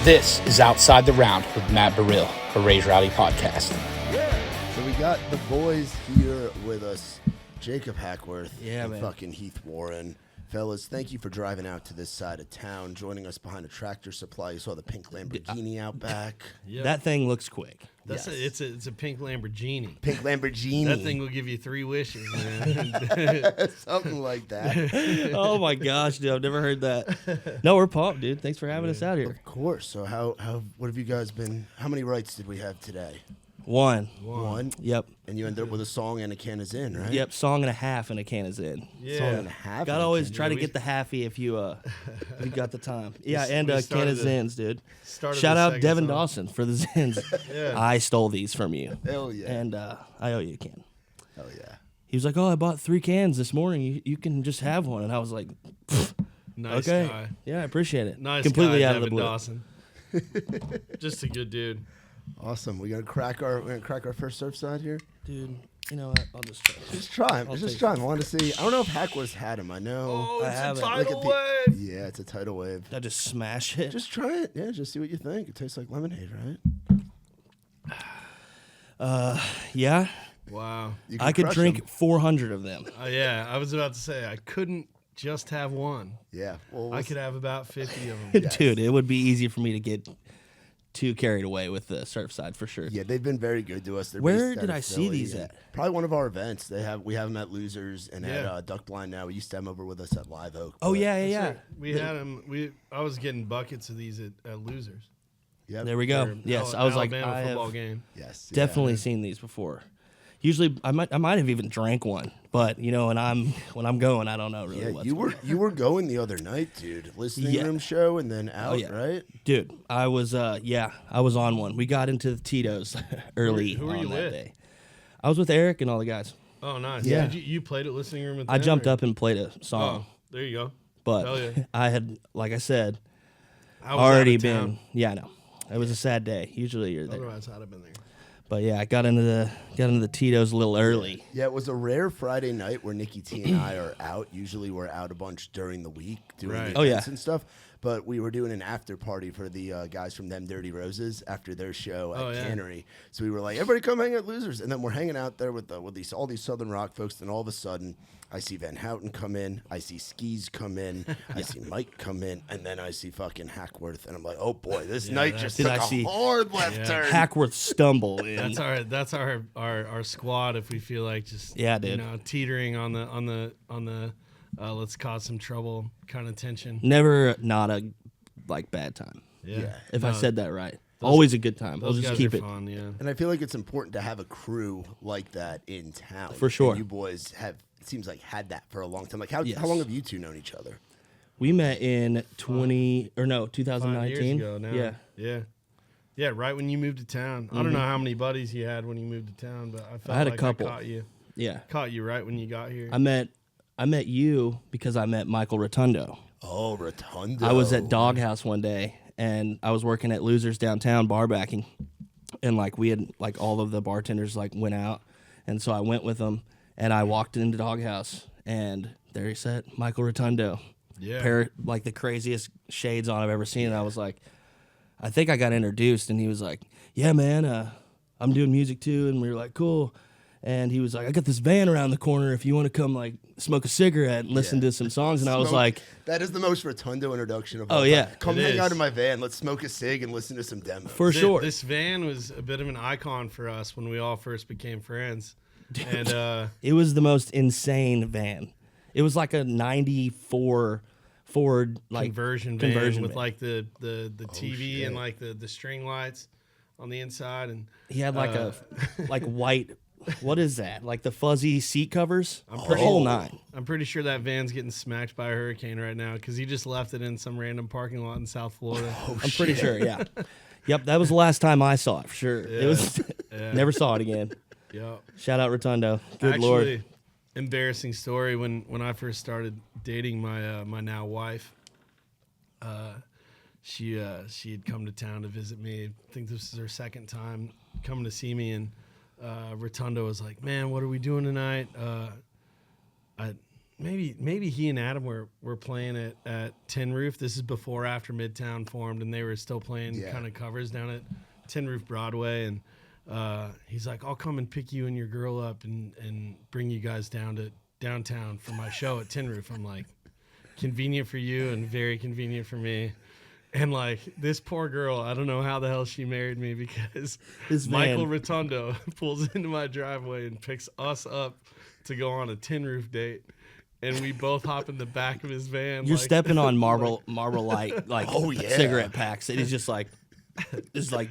This is Outside the Round with Matt Burrill, a Raised Rowdy podcast. Yeah. So we got the boys here with us, Jacob Hackworth and fucking Heath Warren. Fellas, thank you for driving out to this side of town, joining us behind a Tractor Supply. You saw the pink Lamborghini out back. Yep. That thing looks quick. That's Yes. it's a pink Lamborghini. Pink Lamborghini. That thing will give you 3 wishes, man. Something like that. Oh my gosh, dude, I've never heard that. No, we're pumped, dude. Thanks for having us out here. Of course. So what have you guys been, how many rights did we have today? One. One. Yep. And you end up with a song and a can of Zin, right? Yep. Song and a half and a can of Zin. Yeah. Song and a half. Gotta and a always can- try to get the halfy if you got the time. Yeah, and we a can started of Zins, dude. started Shout the out second Devin song. Dawson for the Zins. Yeah. I stole these from you, Hell yeah. and I owe you a can. Hell yeah. He was like, "Oh, I bought 3 cans this morning. You can just have one." And I was like, Nice "Okay, guy. yeah, I appreciate it." Nice Completely guy, out of the Devin blue. Dawson. Just a good dude. Awesome. We're gonna crack our first surf side here. Dude. You know what? I'll just try. Just try him. I'll Just take try him. I want to see. I don't know if Hackworth's had him. I know. Oh, I it's a haven't. tidal Look at wave. Yeah, it's a tidal wave. I just smash it. Just try it. Yeah, just see what you think. It tastes like lemonade, right? Yeah. Wow. You can I could crush drink 'em. 400 of them. Yeah, I was about to say I couldn't just have one. Yeah. Well, I could have about 50 of them. Yes. Dude, it would be easy for me to get too carried away with the surf side for sure. Yeah, they've been very good to us. They're Where based out did of I see Philly, these and at? Probably one of our events. We have them at Losers and Yeah. at Duck Blind now. We used to have them over with us at Live Oak. Oh but- yeah. We had them. I was getting buckets of these at Losers. Yep. There we go. For Yes, I was like, Alabama I football have game. Yes. yeah. definitely seen these before. Usually, I might have even drank one, but you know, when I'm going, I don't know really Yeah, what's you were going the other night, dude. Listening Yeah. room show and then out, yeah. right? Dude, I was I was on one. We got into the Tito's early Who were on you that with? day. I was with Eric and all the guys. Oh, nice. Yeah. Did you played at listening room with I them, jumped or- up and played a song, Oh, there you go. but Hell yeah. I had, like I said, I was already out of been. town. Yeah, I know. It was a sad day. Usually you're there. Otherwise, I'd have been there. But yeah, I got into the Tito's a little early. Yeah, it was a rare Friday night where Nikki T and I are out. Usually we're out a bunch during the week doing Right. the Oh, yeah. events and stuff. But we were doing an after party for the guys from Them Dirty Roses after their show at Oh, yeah. Cannery. So we were like, everybody come hang at Losers. And then we're hanging out there with all these Southern rock folks. And all of a sudden, I see Van Houten come in. I see Skis come in. I see Mike come in. And then I see fucking Hackworth. And I'm like, oh, boy, this night just Did took I a see- hard left Yeah. turn. Hackworth stumble in. That's our squad. If we feel like just Yeah, dude. teetering on the let's cause some trouble kind of tension. Never not a bad time. Yeah. If I No, said that right. Always a good time. We'll those just guys keep are it. fun. Yeah. And I feel like it's important to have a crew like that in town. For sure. And you boys have, it seems like, had that for a long time. Like, how Yes. long have you two known each other? We met in 5 2019. years ago now. Yeah. Yeah, right when you moved to town. I don't know how many buddies you had when you moved to town, but I felt I had a like couple. I Yeah. caught you right when you got here. I met you because I met Michael Rotundo. Oh, Rotundo. I was at Doghouse one day and I was working at Losers downtown bar backing, and like we had like all of the bartenders like went out, and so I went with them and I walked into Doghouse and there he sat, Michael Rotundo. Yeah. Pair like the craziest shades on I've ever seen. And I was like, I think I got introduced and he was like, yeah, man, I'm doing music too. And we were like, cool. And he was like, I got this van around the corner if you want to come like smoke a cigarette and listen to some songs. And I was like, that is the most Rotundo introduction of Oh, all time. yeah. Come It hang is. out in my van. Let's smoke a cig and listen to some demos. for sure. This van was a bit of an icon for us when we all first became friends. And It was the most insane van. It was like a 94 Ford like conversion van with like the TV and like the string lights on the inside, and he had like a like white, what is that? Like the fuzzy seat covers? I'm The pretty- whole nine. I'm pretty sure that van's getting smacked by a hurricane right now because he just left it in some random parking lot in South Florida. I'm pretty sure, yeah. Yep, that was the last time I saw it for sure. It was never saw it again. Yep. Shout out Rotundo. Good Actually, Lord. embarrassing story when I first started dating my my now wife. She had come to town to visit me. I think this is her second time coming to see me, and Rotundo was like, "Man, what are we doing tonight? maybe he and Adam were playing at Tin Roof. This is before After Midtown formed, and they were still playing kind of covers down at Tin Roof Broadway. And he's like, I'll come and pick you and your girl up and bring you guys down to downtown for my show at Tin Roof. I'm like, convenient for you and very convenient for me. And like this poor girl, I don't know how the hell she married me, because Michael Rotundo pulls into my driveway and picks us up to go on a Tin Roof date. And we both hop in the back of his van. You're stepping on Marble Light, like cigarette packs. And he's just like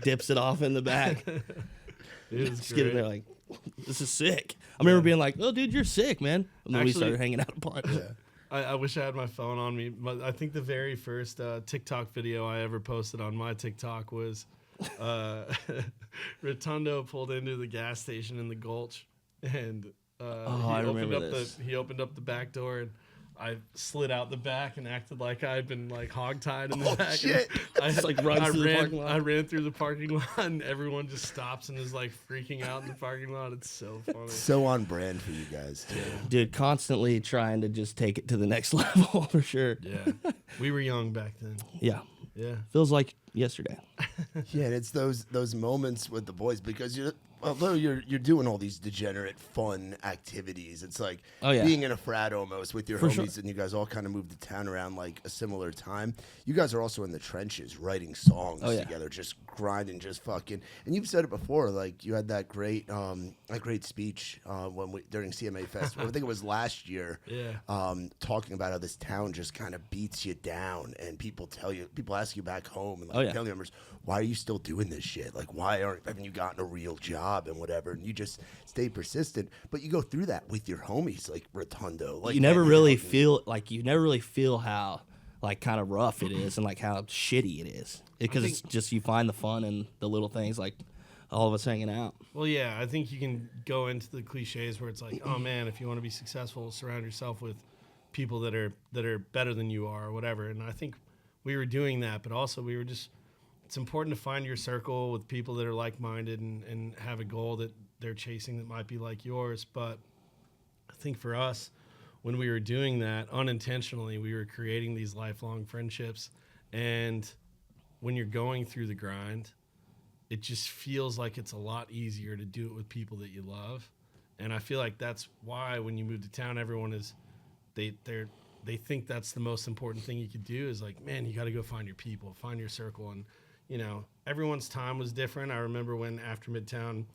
dips it off in the back. It was just getting there like, this is sick. I remember being like, oh, dude, you're sick, man. And then we started hanging out apart. Yeah. I wish I had my phone on me, but I think the very first TikTok video I ever posted on my TikTok was Rotundo pulled into the gas station in the Gulch, and he opened up the back door, and I slid out the back and acted like I had been like hogtied in the back. Shit. I ran through the parking lot, and everyone just stops and is like freaking out in the parking lot. It's so funny. So on brand for you guys, too. Dude, constantly trying to just take it to the next level for sure. Yeah. We were young back then. Yeah. Yeah. Feels like yesterday. Yeah, and it's those moments with the boys, because although you're doing all these degenerate fun activities, it's like being in a frat almost with your homies, and you guys all kind of moved to town around like a similar time. You guys are also in the trenches writing songs together, just grinding, just fucking. And you've said it before, like you had that great speech during CMA Festival. I think it was last year. Yeah. Talking about how this town just kind of beats you down, and people ask you back home, and like family members, why are you still doing this shit? Like, haven't you gotten a real job and whatever? And you just stay persistent. But you go through that with your homies, like Rotundo. Like you never really feel how like kind of rough it is and like how shitty it is, because it's just you find the fun in the little things, like all of us hanging out. Well, yeah, I think you can go into the cliches where it's like, oh man, if you want to be successful, surround yourself with people that are better than you are or whatever. And I think we were doing that, but also it's important to find your circle with people that are like-minded and have a goal that they're chasing that might be like yours. But I think for us, when we were doing that unintentionally, we were creating these lifelong friendships. And when you're going through the grind, it just feels like it's a lot easier to do it with people that you love. And I feel like that's why when you move to town, everyone is they think that's the most important thing you could do, is like, man, you got to go find your people, find your circle. And you know, everyone's time was different. I remember when After Midtown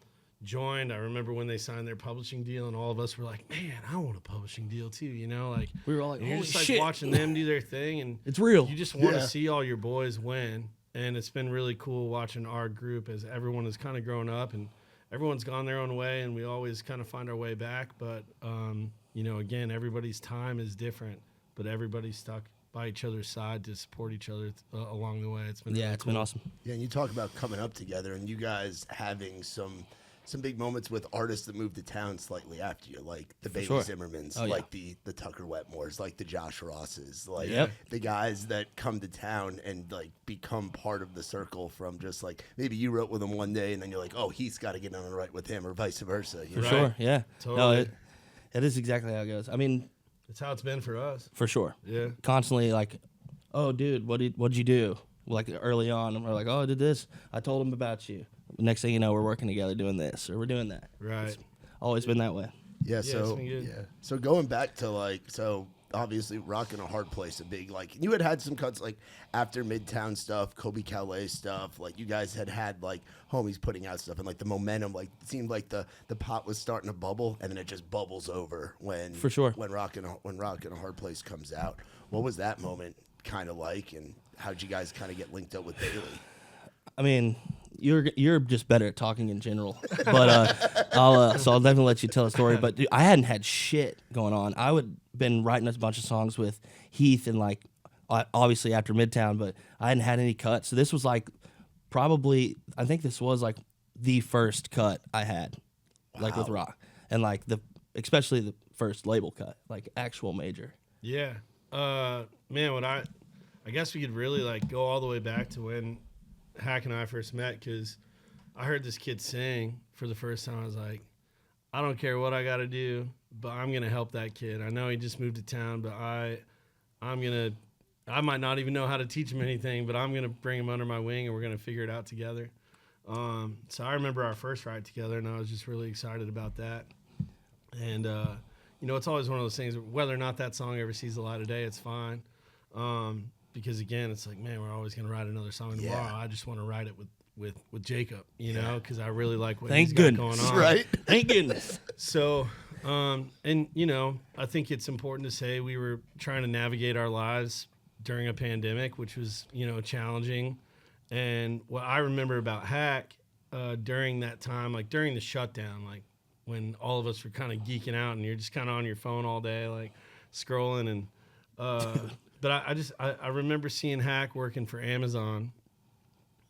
joined, I remember when they signed their publishing deal, and all of us were like, man, I want a publishing deal too, you know? Like, we were all like, you're just like shit. watching them do their thing, and it's real. You just want to see all your boys win. And it's been really cool watching our group as everyone has kind of grown up, and everyone's gone their own way, and we always kind of find our way back. But, you know, again, everybody's time is different, but everybody's stuck by each other's side to support each other along the way. It's been really cool. Been awesome. Yeah, and you talk about coming up together, and you guys having some big moments with artists that moved to town slightly after you, like the Bailey Zimmermans, like the Tucker Wetmores, like the Josh Rosses, like the guys that come to town and like become part of the circle from just like maybe you wrote with him one day and then you're like, oh, he's got to get on the right with him, or vice versa. For sure, yeah. Totally. No, it is exactly how it goes. I mean, it's how it's been for us. For sure. Yeah. Constantly like, oh, dude, what'd you do? Like early on, and we're like, oh, I did this. I told him about you. Next thing you know, we're working together doing this, or we're doing that. Right. It's always been that way. Yeah. It's been good. So going back to like, obviously Rockin' a Hard Place, a big, like, you had some cuts like After Midtown stuff, Kobe Calais stuff, like you guys had like homies putting out stuff, and like the momentum, like it seemed like the pot was starting to bubble, and then it just bubbles over when for sure when Rockin' a Hard Place comes out. What was that moment kind of like, and how'd you guys kind of get linked up with Bailey? I mean, you're just better at talking in general, but I'll definitely let you tell a story. But dude, I hadn't had shit going on. I would been writing a bunch of songs with Heath and like obviously After Midtown, but I hadn't had any cuts. So this was like probably, I think this was like the first cut I had, like with rock, and like especially the first label cut, like actual major. Yeah, man. I guess we could really like go all the way back to when Hack and I first met, because I heard this kid sing for the first time. I was like, I don't care what I got to do, but I'm going to help that kid. I know he just moved to town, but I might not even know how to teach him anything, but I'm going to bring him under my wing and we're going to figure it out together. So I remember our first ride together, and I was just really excited about that. And, it's always one of those things, whether or not that song ever sees the light of day, it's fine. Because, again, it's like, man, we're always going to write another song tomorrow. I just want to write it with Jacob, because I really like what he's got going on. Right? Thank goodness. So, I think it's important to say we were trying to navigate our lives during a pandemic, which was, challenging. And what I remember about Hack during that time, like during the shutdown, like when all of us were kind of geeking out and you're just kind of on your phone all day, like scrolling. And but I remember seeing Hack working for Amazon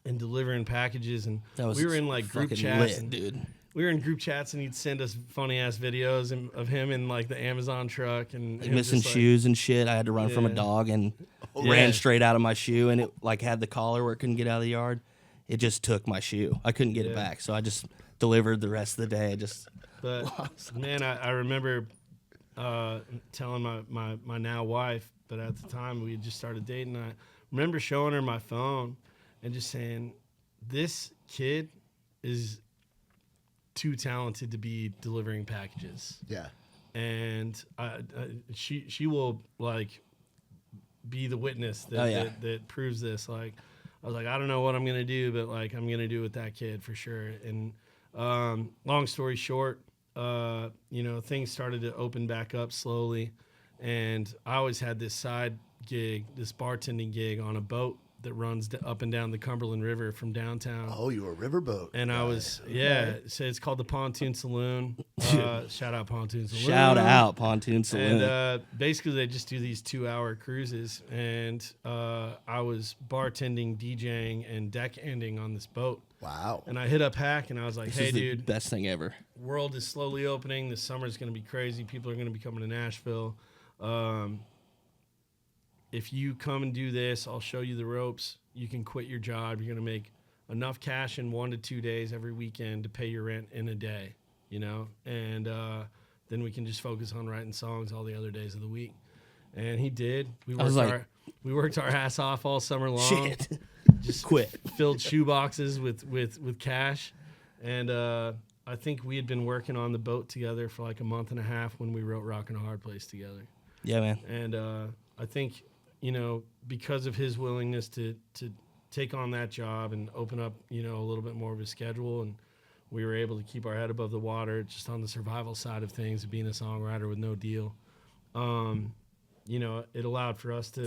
and delivering packages, and we were in like group chats, dude. We were in group chats, and he'd send us funny ass videos of him in like the Amazon truck and like missing shoes and shit. I had to run from a dog and ran straight out of my shoe, and it like had the collar where it couldn't get out of the yard. It just took my shoe. I couldn't get it back, so I just delivered the rest of the day. But man, I remember telling my now wife, but at the time we had just started dating. I remember showing her my phone and just saying, "This kid is too talented to be delivering packages." Yeah. And she will like be the witness that proves this. Like, I was like, I don't know what I'm gonna do, but like I'm gonna do it with that kid for sure. And long story short, things started to open back up slowly, and I always had this side gig, this bartending gig on a boat that runs up and down the Cumberland River from downtown. Oh, you were a riverboat. And I was, so it's called the Pontoon Saloon. Shout out Pontoon Saloon. Shout out Pontoon Saloon. And basically they just do these 2-hour cruises. And I was bartending, DJing, and deckhanding on this boat. Wow. And I hit up Hack, and I was like, This hey, is the dude. best thing ever. World is slowly opening. This summer's going to be crazy. People are going to be coming to Nashville. If you come and do this, I'll show you the ropes. You can quit your job. You're going to make enough cash in 1 to 2 days every weekend to pay your rent in a day, and then we can just focus on writing songs all the other days of the week. And he did. We worked our ass off all summer long. Shit. Just quit. Filled shoe boxes with cash. And I think we had been working on the boat together for like a month and a half when we wrote Rockin' a Hard Place together. Yeah, man. And I think, because of his willingness to take on that job and open up, a little bit more of his schedule, and we were able to keep our head above the water just on the survival side of things, being a songwriter with no deal. It allowed for us to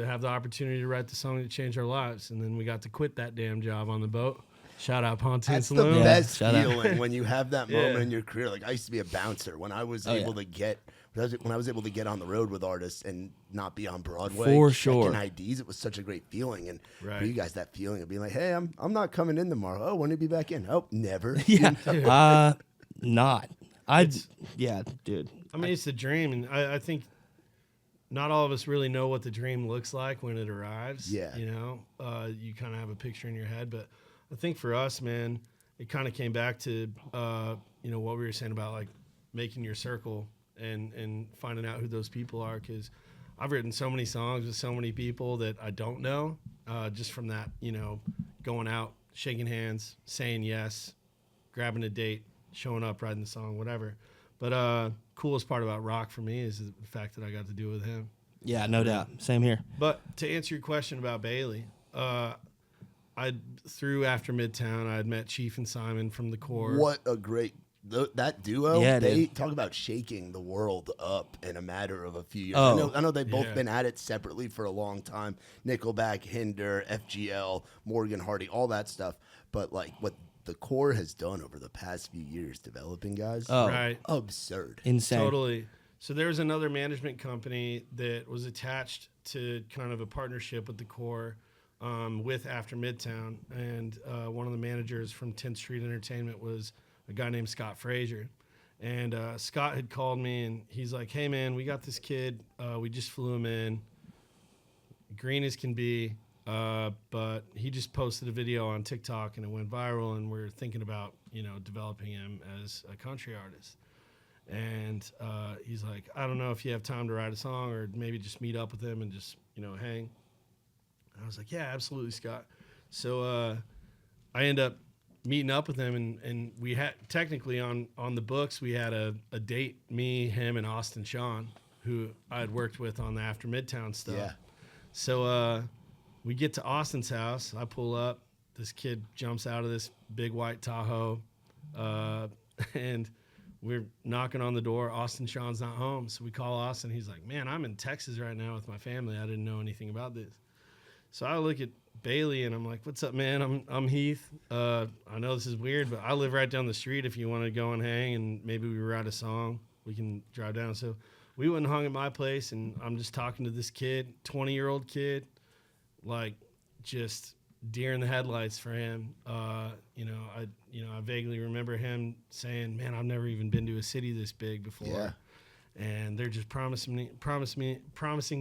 have the opportunity to write the song that changed our lives. And then we got to quit that damn job on the boat. Shout out Pontoon Saloon. That's the best feeling when you have that moment in your career. Like I used to be a bouncer when I was able to get when I was able to get on the road with artists and not be on Broadway. For sure. IDs, it was such a great feeling. And Right. for you guys, that feeling of being like, hey, I'm not coming in tomorrow. Oh, when did you be back in? Oh, never. Yeah. Not. Dude. I mean, it's the dream. And I think not all of us really know what the dream looks like when it arrives. Yeah. You kind of have a picture in your head. But I think for us, man, it kind of came back to, what we were saying about like making your circle and finding out who those people are. Because I've written so many songs with so many people that I don't know, just from that, going out, shaking hands, saying yes, grabbing a date, showing up, writing the song, whatever. But coolest part about rock for me is the fact that I got to do it with him. Yeah, no doubt. Same here. But to answer your question about Bailey, through After Midtown, I had met Chief and Simon from the Core. What a great that duo. Yeah, they dude. talk about shaking the world up in a matter of a few years. Oh. I know they've both been at it separately for a long time. Nickelback, Hinder, FGL, Morgan Hardy, all that stuff. But like what the Core has done over the past few years developing guys, Right. absurd. Insane. Totally. So there's another management company that was attached to kind of a partnership with the Core, with After Midtown. And one of the managers from 10th Street Entertainment was a guy named Scott Frazier. And Scott had called me, and he's like, hey, man, we got this kid. We just flew him in. Green as can be. But he just posted a video on TikTok and it went viral, and we're thinking about, developing him as a country artist. And he's like, I don't know if you have time to write a song or maybe just meet up with him and just, hang. And I was like, yeah, absolutely, Scott. So I end up meeting up with him, and we had technically on the books, we had a date, me, him, and Austin Sean, who I had worked with on the After Midtown stuff. Yeah. So we get to Austin's house. I pull up. This kid jumps out of this big white Tahoe, and we're knocking on the door. Austin Sean's not home. So we call Austin. He's like, man, I'm in Texas right now with my family. I didn't know anything about this. So I look at Bailey and I'm like, what's up, man? I'm Heath. I know this is weird, but I live right down the street. If you want to go and hang and maybe we write a song, we can drive down. So we went and hung at my place, and I'm just talking to this kid, 20-year-old kid, like just deer in the headlights for him. I vaguely remember him saying, man, I've never even been to a city this big before. Yeah. And they're just promising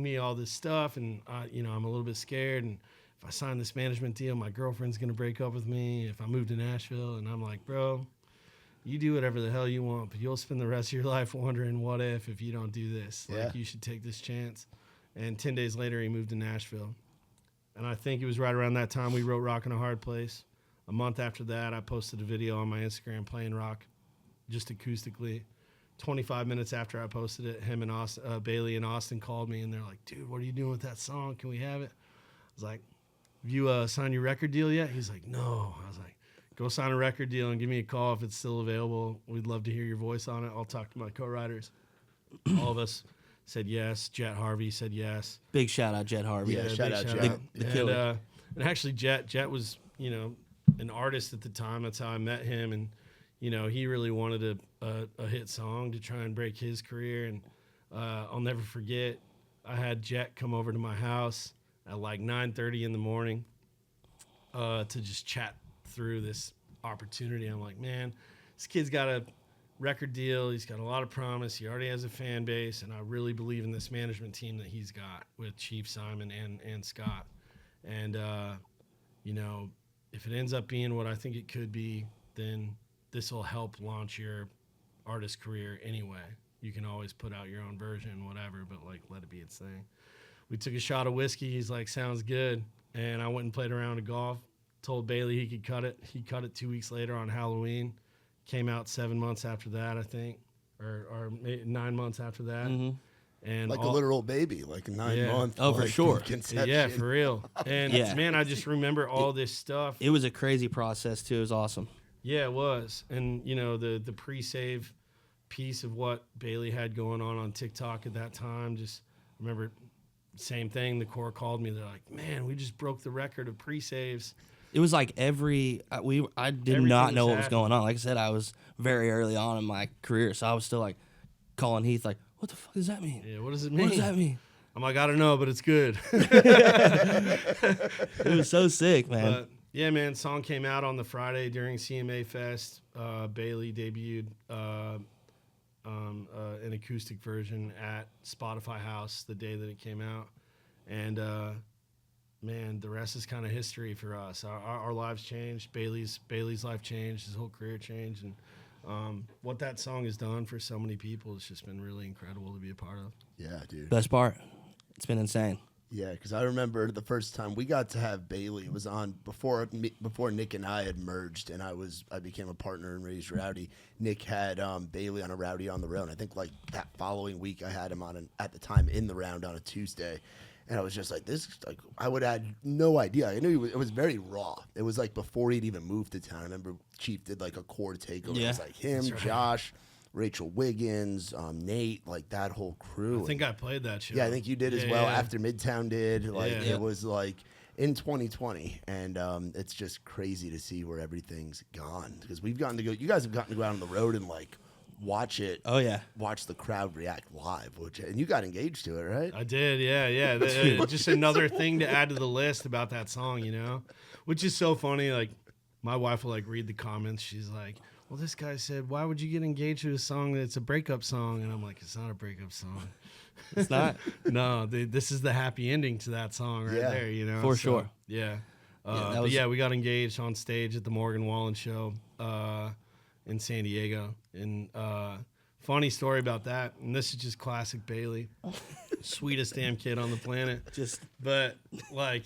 me all this stuff, and I'm a little bit scared. And if I sign this management deal, my girlfriend's gonna break up with me. If I move to Nashville, and I'm like, bro, you do whatever the hell you want, but you'll spend the rest of your life wondering what if you don't do this. Yeah. Like, you should take this chance. And 10 days later, he moved to Nashville. And I think it was right around that time we wrote Rockin' a Hard Place. A month after that, I posted a video on my Instagram playing rock, just acoustically. 25 minutes after I posted it, him and Austin, Bailey and Austin called me, and they're like, dude, what are you doing with that song? Can we have it? I was like, have you signed your record deal yet? He's like, no. I was like, go sign a record deal and give me a call if it's still available. We'd love to hear your voice on it. I'll talk to my co-writers. All of us said yes. Jet Harvey said yes. Big shout out, Jet Harvey. Yeah, shout out, Jet. The killer. And actually, Jet was, an artist at the time. That's how I met him. And, he really wanted a hit song to try and break his career. And I'll never forget, I had Jet come over to my house at like 9:30 in the morning to just chat through this opportunity. I'm like, man, this kid's got a record deal. He's got a lot of promise. He already has a fan base, and I really believe in this management team that he's got with Chief Simon and Scott. And, if it ends up being what I think it could be, then this will help launch your artist career anyway. You can always put out your own version, whatever, but like let it be its thing. We took a shot of whiskey. He's like, sounds good. And I went and played a round of golf. Told Bailey he could cut it. He cut it 2 weeks later on Halloween. Came out 7 months after that, I think, or 9 months after that. Mm-hmm. And Like a literal baby, like a 9 month. Oh, for sure. Conception. Yeah, for real. And man, I just remember all this stuff. It was a crazy process too. It was awesome. Yeah, it was. And the pre-save piece of what Bailey had going on TikTok at that time, just remember same thing. The Corps called me. They're like, man, we just broke the record of pre-saves. It was like I did Everything not know was what was going on. Like I said, I was very early on in my career, so I was still like calling Heath like, what the fuck does that mean? Yeah, what does it mean? What does that mean? I'm like, I don't know, but it's good. It was so sick, man. But yeah, man, song came out on the Friday during CMA Fest. Bailey debuted an acoustic version at Spotify House the day that it came out. And man, the rest is kind of history for us. Our lives changed. Bailey's life changed. His whole career changed. And what that song has done for so many people has just been really incredible to be a part of. Yeah, dude. Best part. It's been insane. Yeah, because I remember the first time we got to have Bailey. It was on before Nick and I had merged, and I became a partner in Raised Rowdy. Nick had Bailey on a Rowdy on the Round. I think like that following week, I had him on at the time in the Round on a Tuesday, and I was just like, this. Like I would had no idea. I knew it was very raw. It was like before he'd even moved to town. I remember Chief did like a core takeover. Yeah. It was like him, That's right. Josh, Rachel Wiggins, Nate, like that whole crew. I think I played that show. Yeah, I think you did as well. Yeah. After Midtown did, like Yeah. it was like in 2020, and it's just crazy to see where everything's gone because we've gotten to go. You guys have gotten to go out on the road and like watch it. Oh yeah. Watch the crowd react live, and you got engaged to it, right? I did, yeah. Just another thing to add to the list about that song, which is so funny. Like, my wife will like read the comments. She's like, well, this guy said, why would you get engaged to a song that's a breakup song? And I'm like, it's not a breakup song. It's not. No, this is the happy ending to that song right there, you know? For sure. Yeah. Yeah, we got engaged on stage at the Morgan Wallen show in San Diego. And funny story about that, and this is just classic Bailey. Sweetest damn kid on the planet. But like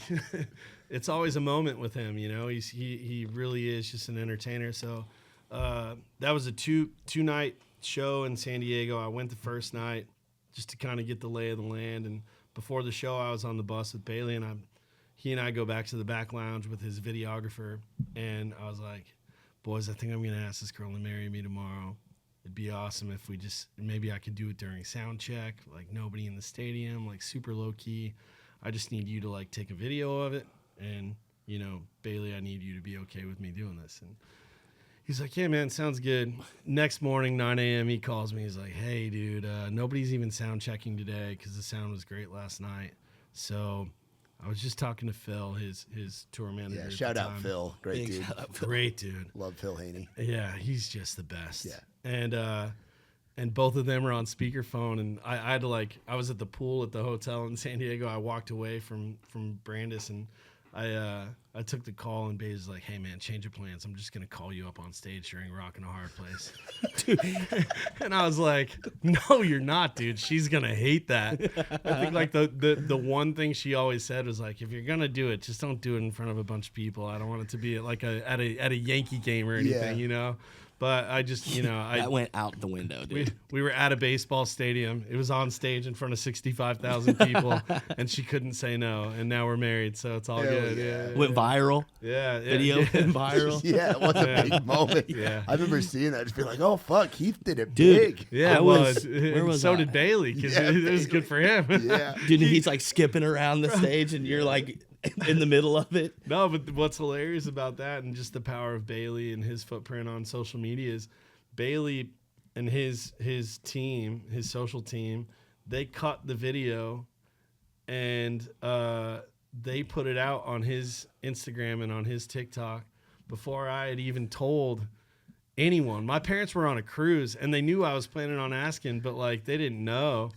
it's always a moment with him, you know. He really is just an entertainer. So that was a two night show in San Diego. I went the first night just to kind of get the lay of the land, and before the show I was on the bus with Bailey, and he and I go back to the back lounge with his videographer, and I was like, boys, I think I'm gonna ask this girl to marry me tomorrow. It'd be awesome if maybe I could do it during sound check, like nobody in the stadium, like super low key. I just need you to like take a video of it, and you know, Bailey, I need you to be okay with me doing this. And he's like, yeah, man, sounds good. Next morning, 9 a.m., he calls me. He's like, hey, dude, nobody's even sound checking today because the sound was great last night. So I was just talking to Phil, his tour manager. Yeah, shout out Phil. Great dude. Great dude. Love Phil Haney. Yeah, he's just the best. Yeah. And both of them are on speakerphone, and I had to I was at the pool at the hotel in San Diego. I walked away from Brandis, and I took the call, and Babe's like, hey man, change of plans. I'm just gonna call you up on stage during Rockin' a Hard Place. Dude. And I was like, no, you're not, dude. She's gonna hate that. I think like the one thing she always said was like, if you're gonna do it, just don't do it in front of a bunch of people. I don't want it to be like at a Yankee game or anything, you know. But I just, you know, that went out the window, dude. We were at a baseball stadium. It was on stage in front of 65,000 people, and she couldn't say no. And now we're married, so it's all good. Yeah. Went viral. Yeah, video went viral. Yeah, it was a big moment. Yeah, I remember seeing that. Just be like, oh fuck, Heath did it dude, big. Yeah, where was so I? did Bailey because it was good for him. Yeah, dude, he's like skipping around the stage, and you're like in the middle of it. No, but what's hilarious about that, and just the power of Bailey and his footprint on social media, is Bailey and his team, his social team, they cut the video and they put it out on his Instagram and on his TikTok before I had even told anyone. My parents were on a cruise and they knew I was planning on asking, but like they didn't know.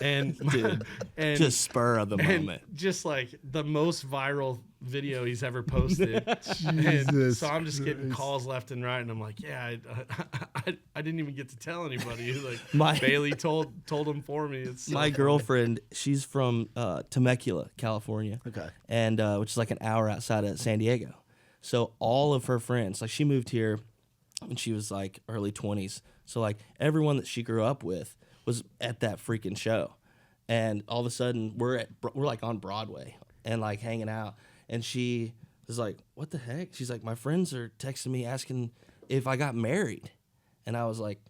And, dude, and just spur of the moment. Just like the most viral video he's ever posted. And so I'm just getting calls left and right, and I'm like, yeah, I didn't even get to tell anybody. Like Bailey told him for me. It's so my girlfriend, she's from Temecula, California. Okay. And which is like an hour outside of San Diego. So all of her friends, like she moved here when she was like early 20s. So like everyone that she grew up with was at that freaking show. And all of a sudden we're like on Broadway and like hanging out. And she was like, what the heck? She's like, my friends are texting me asking if I got married. And I was like,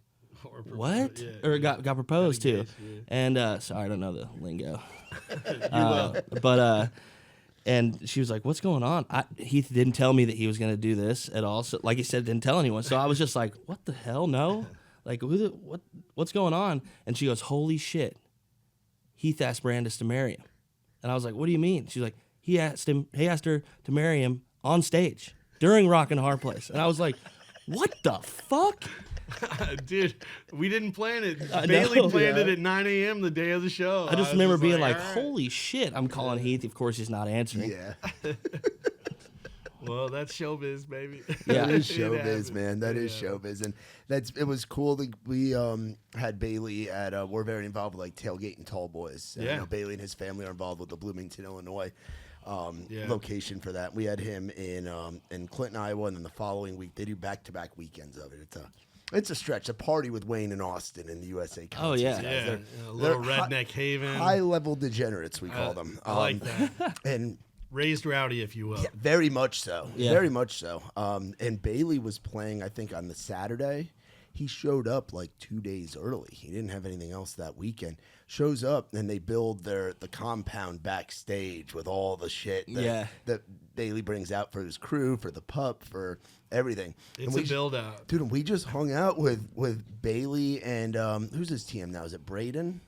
what? Yeah, or got proposed to. Yeah. And sorry, I don't know the lingo. And she was like, what's going on? Heath didn't tell me that he was going to do this at all. So, like he said, didn't tell anyone. So I was just like, what the hell? No? Like, what's going on? And she goes, holy shit. Heath asked Brandis to marry him. And I was like, what do you mean? She's like, he asked her to marry him on stage during Rockin' a Hard Place. And I was like, what the fuck? Dude, we didn't plan it. Bailey planned it at 9 a.m. the day of the show. I just remember being like, all right. holy shit, I'm calling Heath. Of course, he's not answering. Yeah. Well, that's showbiz, baby. Yeah. That is It showbiz, happens. man. That is showbiz, and it was cool that we had Bailey at. We're very involved with like Tailgate and Tall Boys. Yeah. You know, Bailey and his family are involved with the Bloomington, Illinois location for that. We had him in Clinton, Iowa, and then the following week they do back-to-back weekends of it. It's a stretch. A party with Wayne and Austin in the USA. Oh, yeah. Yeah, a little redneck haven. High-level degenerates, we call them. I like that. And Raised Rowdy, if you will. yeah, very much so. Yeah. Very much so. And Bailey was playing, I think, on the Saturday. He showed up like 2 days early. He didn't have anything else that weekend. Shows up, and they build the compound backstage with all the shit that Bailey brings out for his crew, for the pup, for everything. It's a build-out. Dude, and we just hung out with Bailey and who's his TM now? Is it Braden?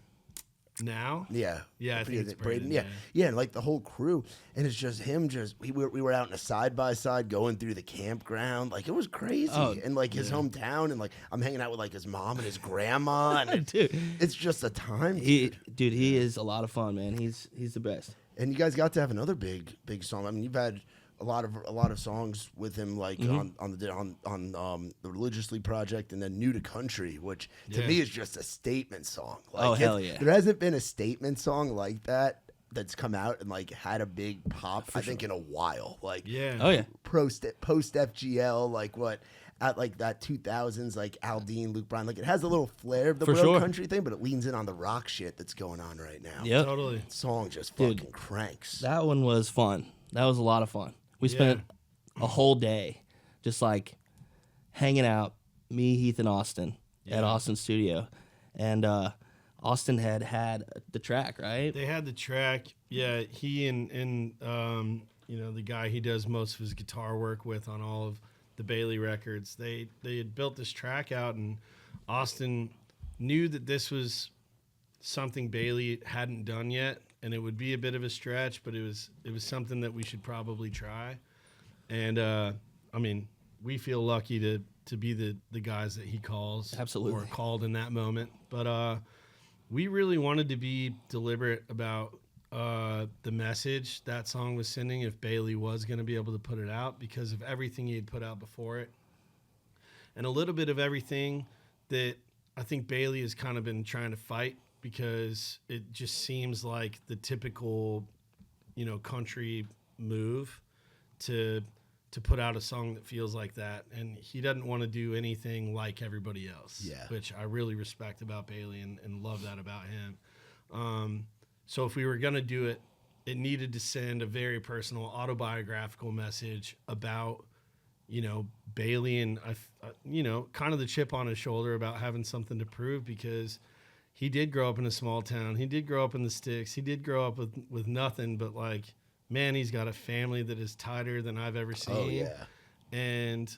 Now? Yeah. Yeah, I think it's Braden. Yeah, and like the whole crew. And it's just him we were out in a side-by-side going through the campground. Like, it was crazy. And like his hometown, and like I'm hanging out with like his mom and his grandma. And Dude. it's just a time. He is a lot of fun, man. He's the best. And you guys got to have another big song. I mean, you've had a lot of songs with him, like on the Religiously project, and then New to Country, which to me is just a statement song. Like, hell yeah! There hasn't been a statement song like that's come out and like had a big pop, I think, in a while. Like, post FGL, like what at like that 2000s, like Aldine, Luke Bryan, like it has a little flair of the real country thing, but it leans in on the rock shit that's going on right now. Yeah, totally. The song just fucking cranks. That one was fun. That was a lot of fun. We spent a whole day just like hanging out, me, Heath, and Austin at Austin's studio. And Austin had the track, right? They had the track. Yeah, he and the guy he does most of his guitar work with on all of the Bailey records. They had built this track out, and Austin knew that this was something Bailey hadn't done yet. And it would be a bit of a stretch, but it was something that we should probably try. And I mean, we feel lucky to be the guys that he calls, absolutely, or called in that moment. But we really wanted to be deliberate about the message that song was sending if Bailey was going to be able to put it out, because of everything he had put out before it, and a little bit of everything that I think Bailey has kind of been trying to fight. Because it just seems like the typical, country move to put out a song that feels like that. And he doesn't want to do anything like everybody else, which I really respect about Bailey and love that about him. So if we were going to do it, it needed to send a very personal autobiographical message about, Bailey and, kind of the chip on his shoulder about having something to prove, because he did grow up in a small town. He did grow up in the sticks. He did grow up with nothing, but like, man, he's got a family that is tighter than I've ever seen. Oh, yeah. And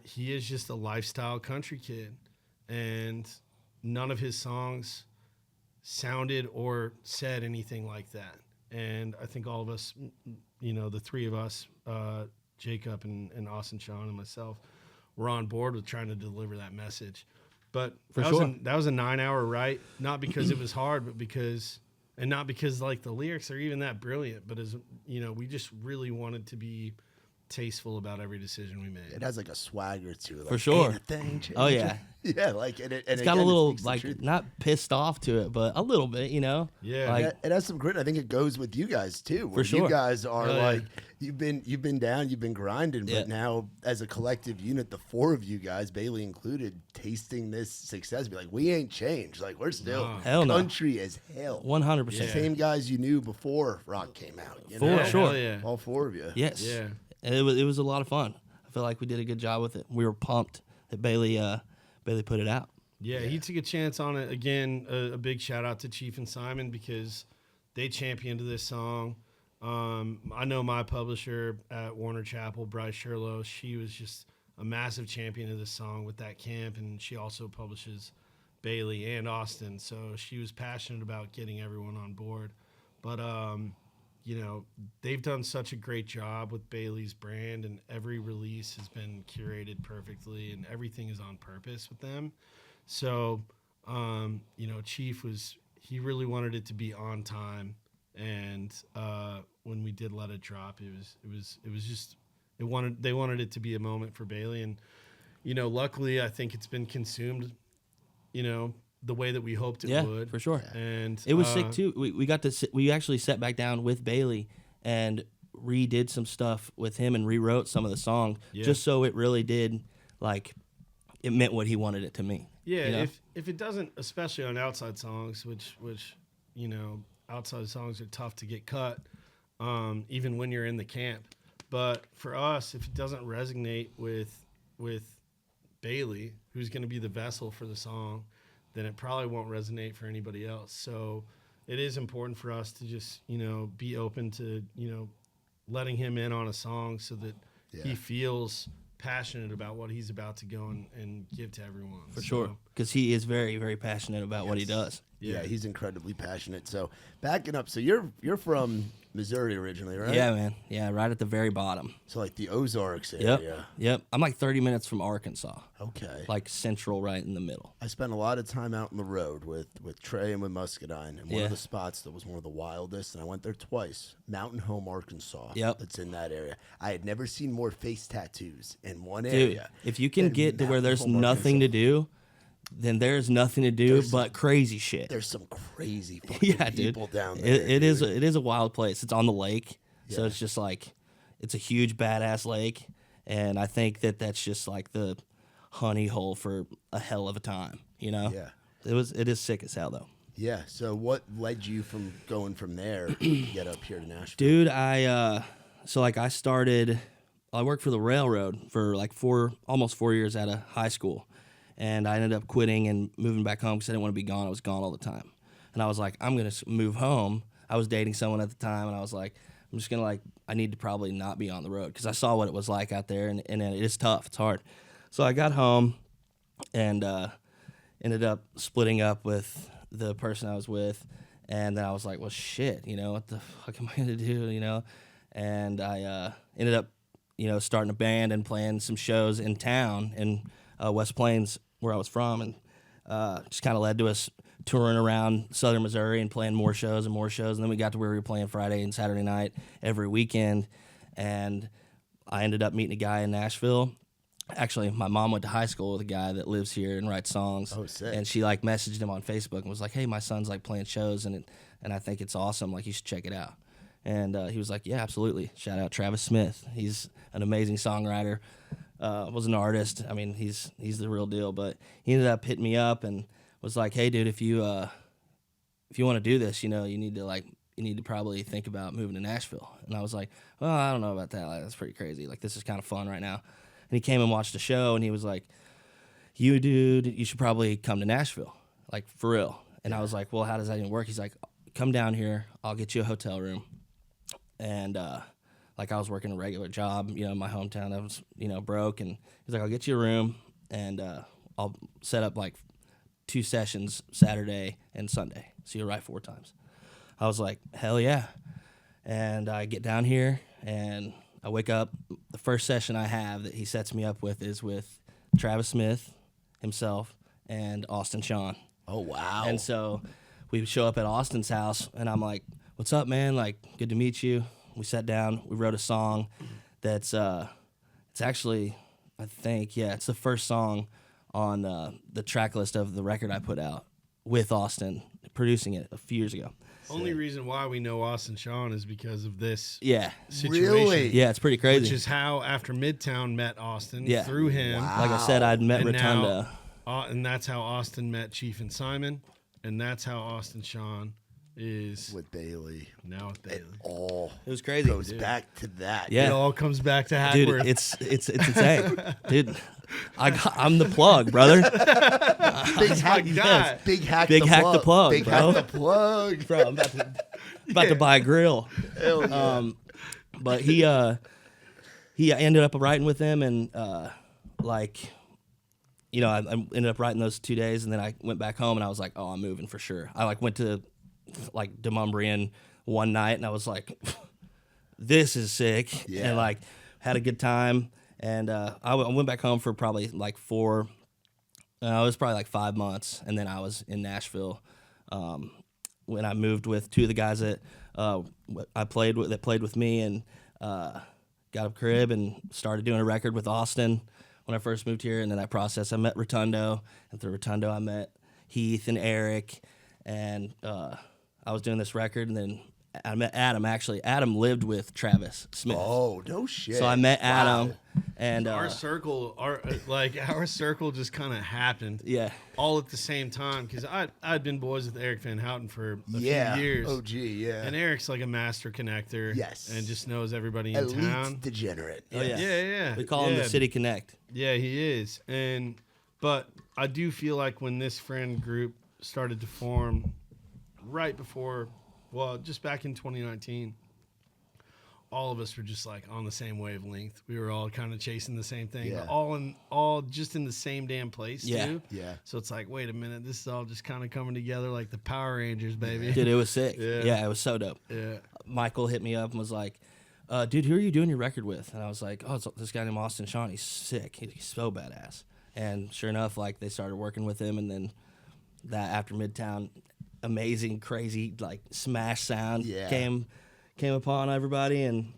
he is just a lifestyle country kid. And none of his songs sounded or said anything like that. And I think all of us, the three of us, Jacob and Austin, Sean, and myself, were on board with trying to deliver that message. But that was a 9-hour write, not because it was hard, but because like the lyrics are even that brilliant, but as we just really wanted to be tasteful about every decision we made. It has like a swagger to it. Like, for sure. Oh yeah. Yeah, like it's got a little like not pissed off to it, but a little bit, Yeah, like, it has some grit. I think it goes with you guys too. For sure. You guys are like you've been down, you've been grinding, but now as a collective unit, the four of you guys, Bailey included, tasting this success, be like, we ain't changed. Like we're still country as hell. 100%. Same guys you knew before rock came out. For sure. Yeah. All four of you. Yes. Yeah. And it was a lot of fun. I feel like we did a good job with it. We were pumped that Bailey put it out. Yeah, he took a chance on it. Again, a big shout out to Chief and Simon, because they championed this song. I know my publisher at Warner Chappell, Bryce Sherlow, she was just a massive champion of this song with that camp, and she also publishes Bailey and Austin, so she was passionate about getting everyone on board. But they've done such a great job with Bailey's brand, and every release has been curated perfectly, and everything is on purpose with them. So, Chief he really wanted it to be on time, and when we did let it drop, they wanted it to be a moment for Bailey, and luckily I think it's been consumed, the way that we hoped it would. For sure. And it was sick too. We actually sat back down with Bailey and redid some stuff with him and rewrote some of the song just so it really did, like, it meant what he wanted it to mean. Yeah, if it doesn't, especially on outside songs, which outside songs are tough to get cut, even when you're in the camp. But for us, if it doesn't resonate with Bailey, who's going to be the vessel for the song, then it probably won't resonate for anybody else. So it is important for us to just, be open to, letting him in on a song so that he feels passionate about what he's about to go and give to everyone. For sure, because he is very, very passionate about what he does. Yeah, he's incredibly passionate. So backing up, so you're from Missouri originally, right? Yeah, man. Yeah, right at the very bottom. So like the Ozarks area. Yep. I'm like 30 minutes from Arkansas. Okay. Like central, right in the middle. I spent a lot of time out on the road with Trey and with Muscadine, and one of the spots that was one of the wildest, and I went there twice, Mountain Home, Arkansas. Yep. That's in that area. I had never seen more face tattoos in one Dude, area. if you can get to where Mountain there's Home, nothing Arkansas. to do, then there's nothing to do but crazy shit. There's some crazy fucking people down there. It is a wild place. It's on the lake, so it's just like it's a huge badass lake, and I think that's just like the honey hole for a hell of a time. You know? Yeah. It is sick as hell though. Yeah. So what led you from going from there to get up here to Nashville? Dude, I worked for the railroad for like almost 4 years out of high school. And I ended up quitting and moving back home because I didn't want to be gone. I was gone all the time. And I was like, I'm going to move home. I was dating someone at the time, and I was like, I'm just going to I need to probably not be on the road because I saw what it was like out there, and it is tough. It's hard. So I got home and ended up splitting up with the person I was with. And then I was like, well, shit, what the fuck am I going to do, And I ended up, starting a band and playing some shows in town in West Plains, where I was from, and just kind of led to us touring around southern Missouri and playing more shows. And then we got to where we were playing Friday and Saturday night every weekend, and I ended up meeting a guy in Nashville. Actually, my mom went to high school with a guy that lives here and writes songs. Oh, sick. And she messaged him on Facebook and was like, hey, my son's playing shows, and I think it's awesome, you should check it out. And he was like, yeah, absolutely. Shout out Travis Smith. He's an amazing songwriter. Was an artist. I mean, he's the real deal. But he ended up hitting me up and was like, "Hey, dude, if you want to do this, you need to probably think about moving to Nashville." And I was like, "Well, I don't know about that. That's pretty crazy. This is kind of fun right now." And he came and watched the show, and he was like, "You, dude, you should probably come to Nashville, for real." And I was like, "Well, how does that even work?" He's like, "Come down here. I'll get you a hotel room." And I was working a regular job, in my hometown. I was, broke. And he's like, I'll get you a room, and I'll set up 2 sessions Saturday and Sunday. So you'll write 4 times. I was like, hell yeah. And I get down here, and I wake up. The first session I have that he sets me up with is with Travis Smith himself and Austin Sean. Oh, wow. And so we show up at Austin's house, and I'm like, what's up, man? Good to meet you. We sat down. We wrote a song that's it's actually, I think, it's the first song on the track list of the record I put out with Austin, producing it a few years ago. Only reason why we know Austin Sean is because of this situation. Really? Yeah, it's pretty crazy. Which is how, after Midtown met Austin, Yeah. through him. Wow. Like I said, I'd met And Rotunda. and that's how Austin met Chief and Simon. And that's how Austin Sean is With Bailey. now with Bailey. All It was crazy. goes back to that. Yeah. It all comes back to Dude, Hackworth. it's insane. Dude, I'm the plug, brother. Big hack, guy. Big hack, Big the hack plug. the plug, Big bro. hack the plug. Bro, I'm about to buy a grill. Hell yeah. But he ended up writing with him, and I ended up writing those 2 days, and then I went back home, and I was like, oh, I'm moving for sure. I went to Demumbrian one night, and I was like, this is sick. Yeah. And had a good time. And I went back home for probably 4. It was probably 5 months, and then I was in Nashville when I moved with 2 of the guys that played with me, and got a crib and started doing a record with Austin when I first moved here. And then I met Rotundo, and through Rotundo I met Heath and Eric, and I was doing this record, and then I met Adam. Actually, Adam lived with Travis Smith. Oh, no shit. So I met Wow. Adam, and our circle just kind of happened. yeah, All at the same time, because I'd been boys with Eric Van Houten for a Yeah. few years. OG, yeah. And Eric's like a master connector. Yes. And just knows everybody in Elite town. degenerate. Oh, yeah. Yeah. we call him the City Connect. Yeah, he is. But I do feel like when this friend group started to form right before, just back in 2019, all of us were just like on the same wavelength. We were all kind of chasing the same thing, Yeah. but all just in the same damn place Yeah. too. Yeah. So it's like, wait a minute, this is all just kind of coming together like the Power Rangers, baby. Dude, it was sick. Yeah. Yeah, it was so dope. Yeah. Michael hit me up and was like, dude, who are you doing your record with? And I was like, oh, it's this guy named Austin Sean. He's sick. He's so badass. And sure enough, like they started working with him, and then that after Midtown, amazing, crazy, like smash sound Yeah. came upon everybody, and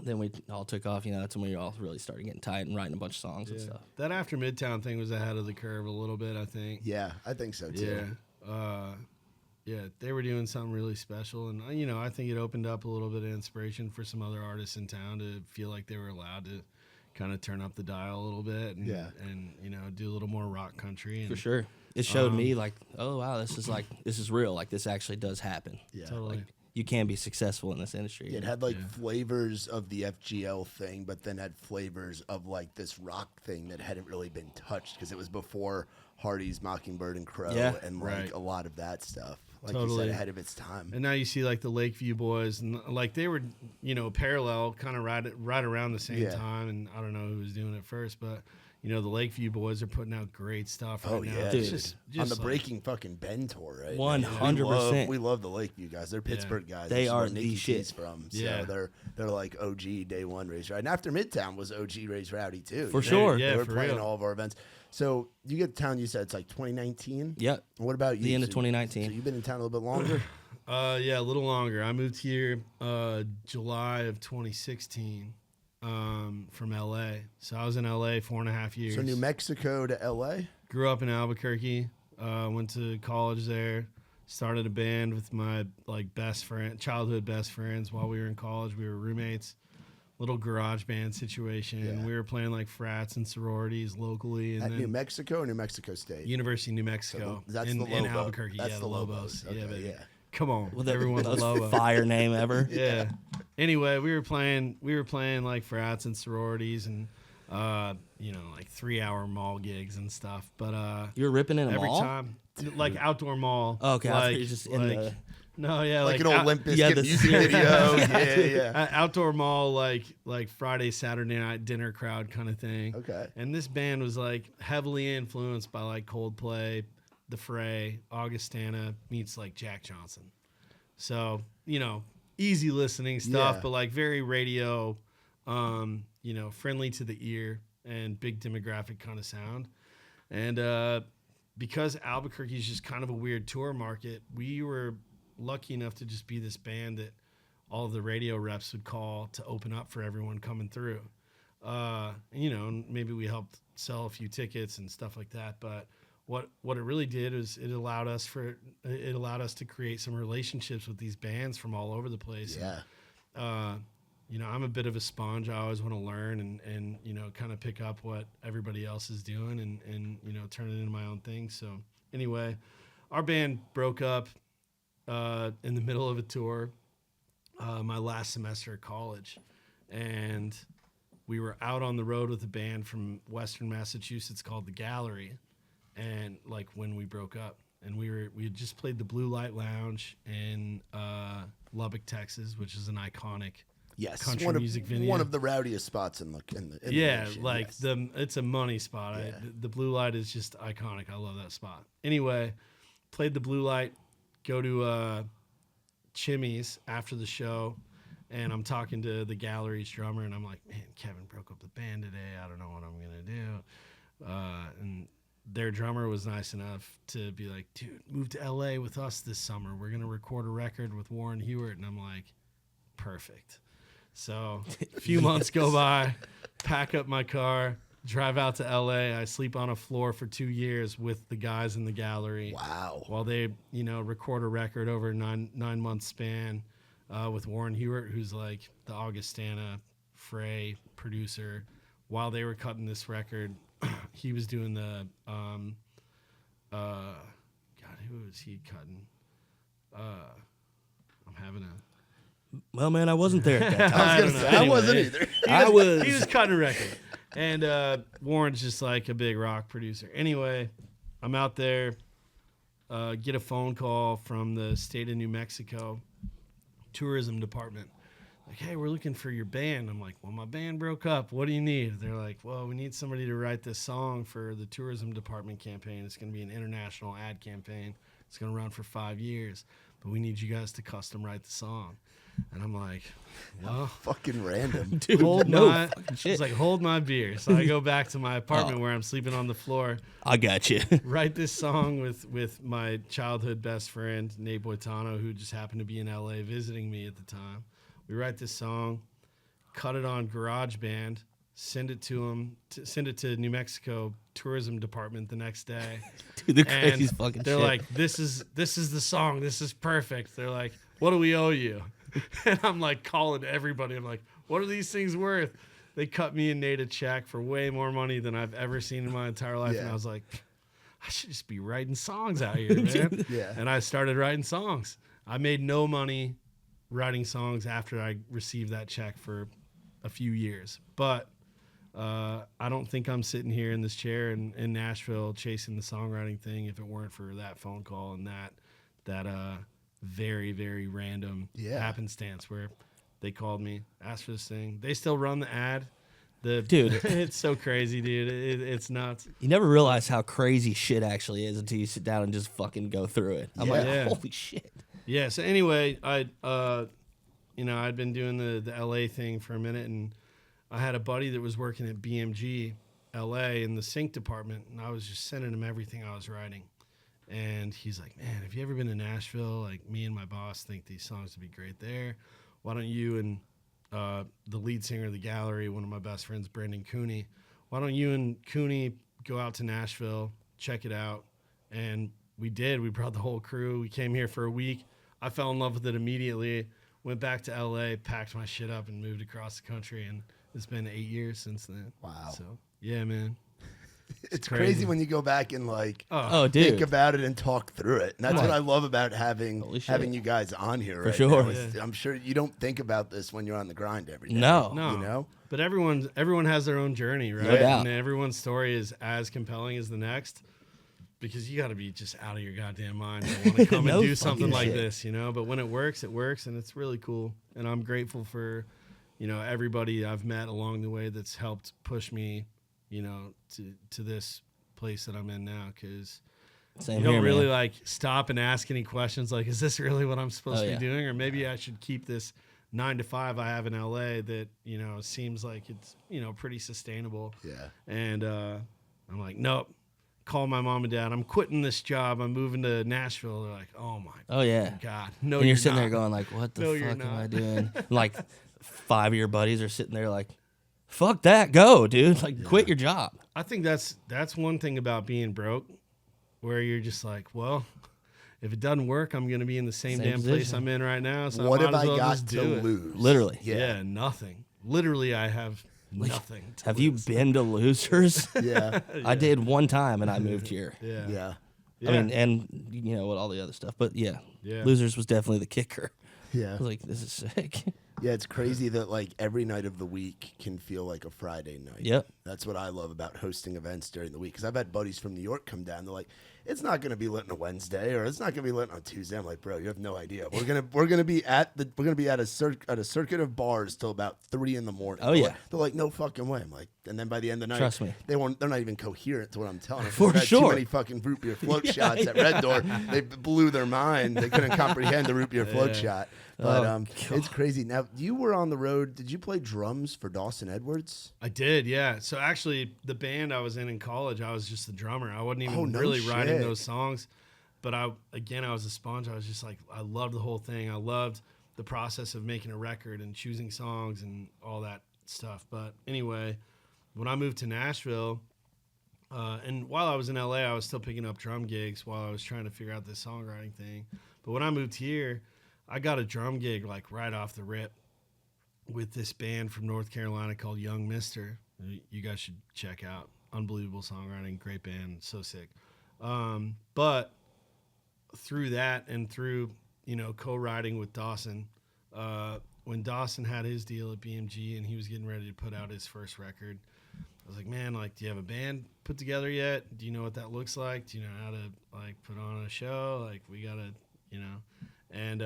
then we all took off. You know, that's when we all really started getting tight and writing a bunch of songs and stuff. That after Midtown thing was ahead of the curve a little bit, I think. Yeah, I think so too. Yeah. Yeah, they were doing something really special, and you know, I think it opened up a little bit of inspiration for some other artists in town to feel like they were allowed to kind of turn up the dial a little bit, and and you know, do a little more rock country. And, For sure. It showed me like, oh wow, this is real. Like this actually does happen. Yeah. Totally. Like you can be successful in this industry. It had like flavors of the FGL thing, but then had flavors of like this rock thing that hadn't really been touched because it was before Hardy's, Mockingbird, and Crow, Yeah. and like Right. a lot of that stuff. Like you Totally. said, ahead of its time. And now you see like the Lakeview Boys, and like they were, you know, parallel, kind of right around the same Yeah. time. And I don't know who was doing it first, but you know, the Lakeview Boys are putting out great stuff right Oh now. yeah, It's dude. just on the like- Breaking fucking Ben tour, right? 100%. We love the Lakeview guys. They're Pittsburgh guys. They That's are where the Nikki shit. T's from. So Yeah. they're like OG day one Raised Rowdy. And after Midtown was OG Raised Rowdy too. For You know? sure. Yeah, They were for playing real. all of our events. So you get to town. You said it's like 2019. Yep. What about you? The end of So- 2019. So you've been in town a little bit longer. Yeah, a little longer. I moved here July of 2016 from LA. So I was in LA 4.5 years. So New Mexico to LA. Grew up in Albuquerque. Went to college there. Started a band with my like childhood best friends while we were in college. We were roommates. Little garage band situation. Yeah. We were playing like frats and sororities locally, and At then New Mexico or New Mexico State? University of New Mexico that's in, the in Lobos. Albuquerque. That's yeah, the Lobos. Yeah, Okay, baby. yeah. Come on, Well, everyone's a most Lobo. fire name ever. Yeah. Anyway, we were playing like frats and sororities and you know, like 3-hour mall gigs and stuff. But You were ripping in a every mall? time like outdoor mall. Oh, okay, I thought like, you were just in the- No, yeah, Like an old Limp Bizkit yeah, the- music video. Yeah. outdoor mall, like Friday, Saturday night dinner crowd kind of thing. Okay. And this band was like heavily influenced by like Coldplay, The Fray, Augustana meets like Jack Johnson. So, you know, easy listening stuff, Yeah. but like very radio, you know, friendly to the ear and big demographic kind of sound. And because Albuquerque is just kind of a weird tour market, we were lucky enough to just be this band that all of the radio reps would call to open up for everyone coming through. You know, maybe we helped sell a few tickets and stuff like that, but what it really did is it allowed us to create some relationships with these bands from all over the place. Yeah. You know, I'm a bit of a sponge. I always want to learn and you know, kind of pick up what everybody else is doing and you know, turn it into my own thing. So anyway, our band broke up in the middle of a tour my last semester at college, and we were out on the road with a band from Western Massachusetts called The Gallery, and like when we broke up, and we had just played the Blue Light Lounge in Lubbock, Texas, which is an iconic Yes. country music venue. One of the rowdiest spots in the yeah, nation, like yes. it's a money spot. Yeah. The Blue Light is just iconic. I love that spot. Anyway, played the Blue Light, go to Chimmy's after the show, and I'm talking to the Gallery's drummer, and I'm like, man, Kevin broke up the band today. I don't know what I'm gonna do. And their drummer was nice enough to be like, dude, move to LA with us this summer. We're gonna record a record with Warren Hewart. And I'm like, perfect. So a few months go by, pack up my car, drive out to LA. I sleep on a floor for 2 years with the guys in the Gallery. Wow. While they, you know, record a record over a nine month span with Warren Hewart, who's like the Augustana Fray producer. While they were cutting this record, he was doing the God, who was he cutting? I'm having a Well, man, I wasn't there at that time. I was don't gonna know. say I Anyway, wasn't either. he was cutting a record. And Warren's just like a big rock producer. Anyway, I'm out there, get a phone call from the state of New Mexico tourism department. like, hey, we're looking for your band. I'm like, well, my band broke up. What do you need? They're like, well, we need somebody to write this song for the tourism department campaign. It's going to be an international ad campaign. It's going to run for 5 years, but we need you guys to custom write the song. And I'm like, well, Fucking random. Dude, hold no my, fucking shit. it's like, hold my beer. So I go back to my apartment where I'm sleeping on the floor, I got you. write this song with my childhood best friend, Nate Boitano, who just happened to be in LA visiting me at the time. We write this song, cut it on GarageBand, send it to him, send it to New Mexico tourism department the next day. Dude, the And craziest fucking they're shit. like, this is the song. This is perfect. They're like, what do we owe you? And I'm like calling everybody. I'm like, what are these things worth? They cut me and Nate a check for way more money than I've ever seen in my entire life. And Yeah. I was like, I should just be writing songs out here, man. Yeah. And I started writing songs. I made no money writing songs after I received that check for a few years. But I don't think I'm sitting here in this chair in Nashville chasing the songwriting thing if it weren't for that phone call and that very, very random happenstance where they called me, asked for this thing. They still run the ad. Dude. It's so crazy, dude. It's nuts. You never realize how crazy shit actually is until you sit down and just fucking go through it. I'm like, Yeah. holy shit. Yeah. So anyway, I'd been doing the LA thing for a minute, and I had a buddy that was working at BMG LA in the sync department, and I was just sending him everything I was writing. And he's like, man, have you ever been to Nashville? Like, me and my boss think these songs would be great there. Why don't you and the lead singer of the Gallery, one of my best friends, Brendan Cooney, why don't you and Cooney go out to Nashville, check it out? And we did. We brought the whole crew. We came here for a week. I fell in love with it immediately, went back to LA, packed my shit up, and moved across the country. And it's been 8 years since then. Wow. So, yeah, man. It's crazy when you go back and like Oh, dude. think about it and talk through it. And that's Right. what I love about having Holy shit. having you guys on here. For right sure. now, is I'm sure you don't think about this when you're on the grind every day. No. No. You know? But everyone has their own journey, right? No doubt. And everyone's story is as compelling as the next, because you got to be just out of your goddamn mind to want to come No and do something fucking like shit. this, you know? But when it works, and it's really cool. And I'm grateful for, everybody I've met along the way that's helped push me, to this place that I'm in now, because Same you don't here, really man. like stop and ask any questions like, is this really what I'm supposed Oh, to yeah. be doing? Or maybe I should keep this 9 to 5 I have in LA that, seems like it's, pretty sustainable. Yeah. And I'm like, nope, call my mom and dad. I'm quitting this job. I'm moving to Nashville. They're like, oh my Oh, yeah. God. No, And you're sitting there not. going like, what the No, you're fuck am I not. doing? Like 5-year buddies are sitting there like, fuck that, go, dude. Like, quit your job. I think that's one thing about being broke, where you're just like, well, if it doesn't work, I'm going to be in the same damn place position. I'm in right now. So What I have might as I well got just to do it. lose? Literally. Yeah, nothing. Literally, I have nothing. to Have you lose. been to Losers? Yeah. I did one time and I moved here. Yeah. Yeah. I mean, and you know what, all the other stuff. But yeah, Yeah. Losers was definitely the kicker. Yeah. I was like, this is sick. Yeah, it's crazy that like every night of the week can feel like a Friday night. Yep. That's what I love about hosting events during the week. Because I've had buddies from New York come down. They're like, "It's not going to be lit on a Wednesday, or it's not going to be lit on Tuesday." I'm like, "Bro, you have no idea. We're gonna be at a circuit of bars till about 3 a.m. Oh, yeah. They're like, "No fucking way." I'm like, and then by the end of the night, Trust me. they're not even coherent to what I'm telling them. For They've had sure. Too many fucking root beer float shots at Red Door. They blew their mind. They couldn't comprehend the root beer float shot. But Oh, it's crazy. Now, you were on the road. Did you play drums for Dawson Edwards? I did, yeah. So actually, the band I was in college, I was just the drummer. I wasn't even Oh, no really writing shit. those songs. But I was a sponge. I was just like, I loved the whole thing. I loved the process of making a record and choosing songs and all that stuff. But anyway, when I moved to Nashville, and while I was in LA, I was still picking up drum gigs while I was trying to figure out this songwriting thing. But when I moved here, I got a drum gig like right off the rip with this band from North Carolina called Young Mister. You guys should check out. Unbelievable songwriting, great band, so sick. But through that and through, co-writing with Dawson, when Dawson had his deal at BMG and he was getting ready to put out his first record, I was like, man, like, do you have a band put together yet? Do you know what that looks like? Do you know how to like put on a show? Like, we gotta, and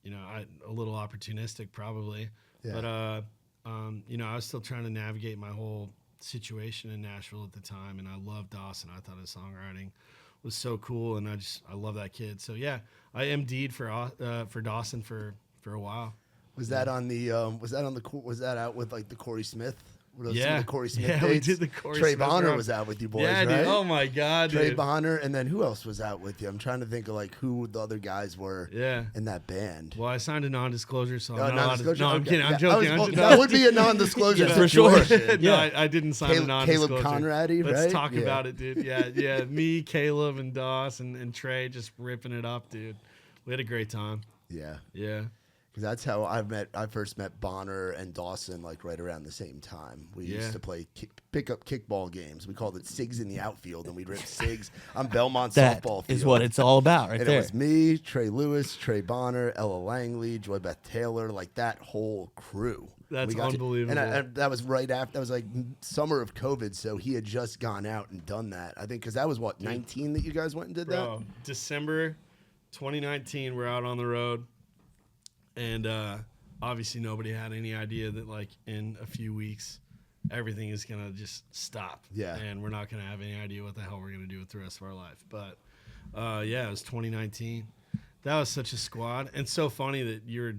a little opportunistic probably. Yeah. But I was still trying to navigate my whole situation in Nashville at the time, and I loved Dawson. I thought his songwriting was so cool, and I love that kid. So yeah, I MD'd for Dawson for a while. Was that on the was that out with like the Corey Smith? Were those some Yeah. of the Corey Smith Yeah, dates? we did the Corey Trey Smith Bonner run. was out with you boys, Yeah, right? dude. Oh my God, Trey dude. Bonner, and then who else was out with you? I'm trying to think of like who the other guys were Yeah. in that band. Well, I signed a non-disclosure, so Oh, I'm not allowed to. non-disclosure? No, I'm Okay. kidding. I'm Yeah, joking. that would be a non-disclosure Yeah. For sure. situation. No, Yeah. I didn't sign a non-disclosure. Caleb Conradi, Let's right? talk Yeah. about it, dude. Yeah. Me, Caleb, and Doss and Trey just ripping it up, dude. We had a great time. Yeah. Yeah. Because that's how I first met Bonner and Dawson like right around the same time. We used to play pick-up kickball games. We called it SIGs in the outfield, and we'd rip SIGs on Belmont That softball field. is what it's all about, right and there. it was me, Trey Lewis, Trey Bonner, Ella Langley, Joy Beth Taylor, like that whole crew. That's We got unbelievable. And that was right after. That was like summer of COVID, so he had just gone out and done that. I think because that was what 19 that you guys went and did Bro, December 2019, we're out on the road, and obviously nobody had any idea that like in a few weeks everything is gonna just stop. Yeah. And we're not gonna have any idea what the hell we're gonna do with the rest of our life. But it was 2019. That was such a squad, and so funny that you're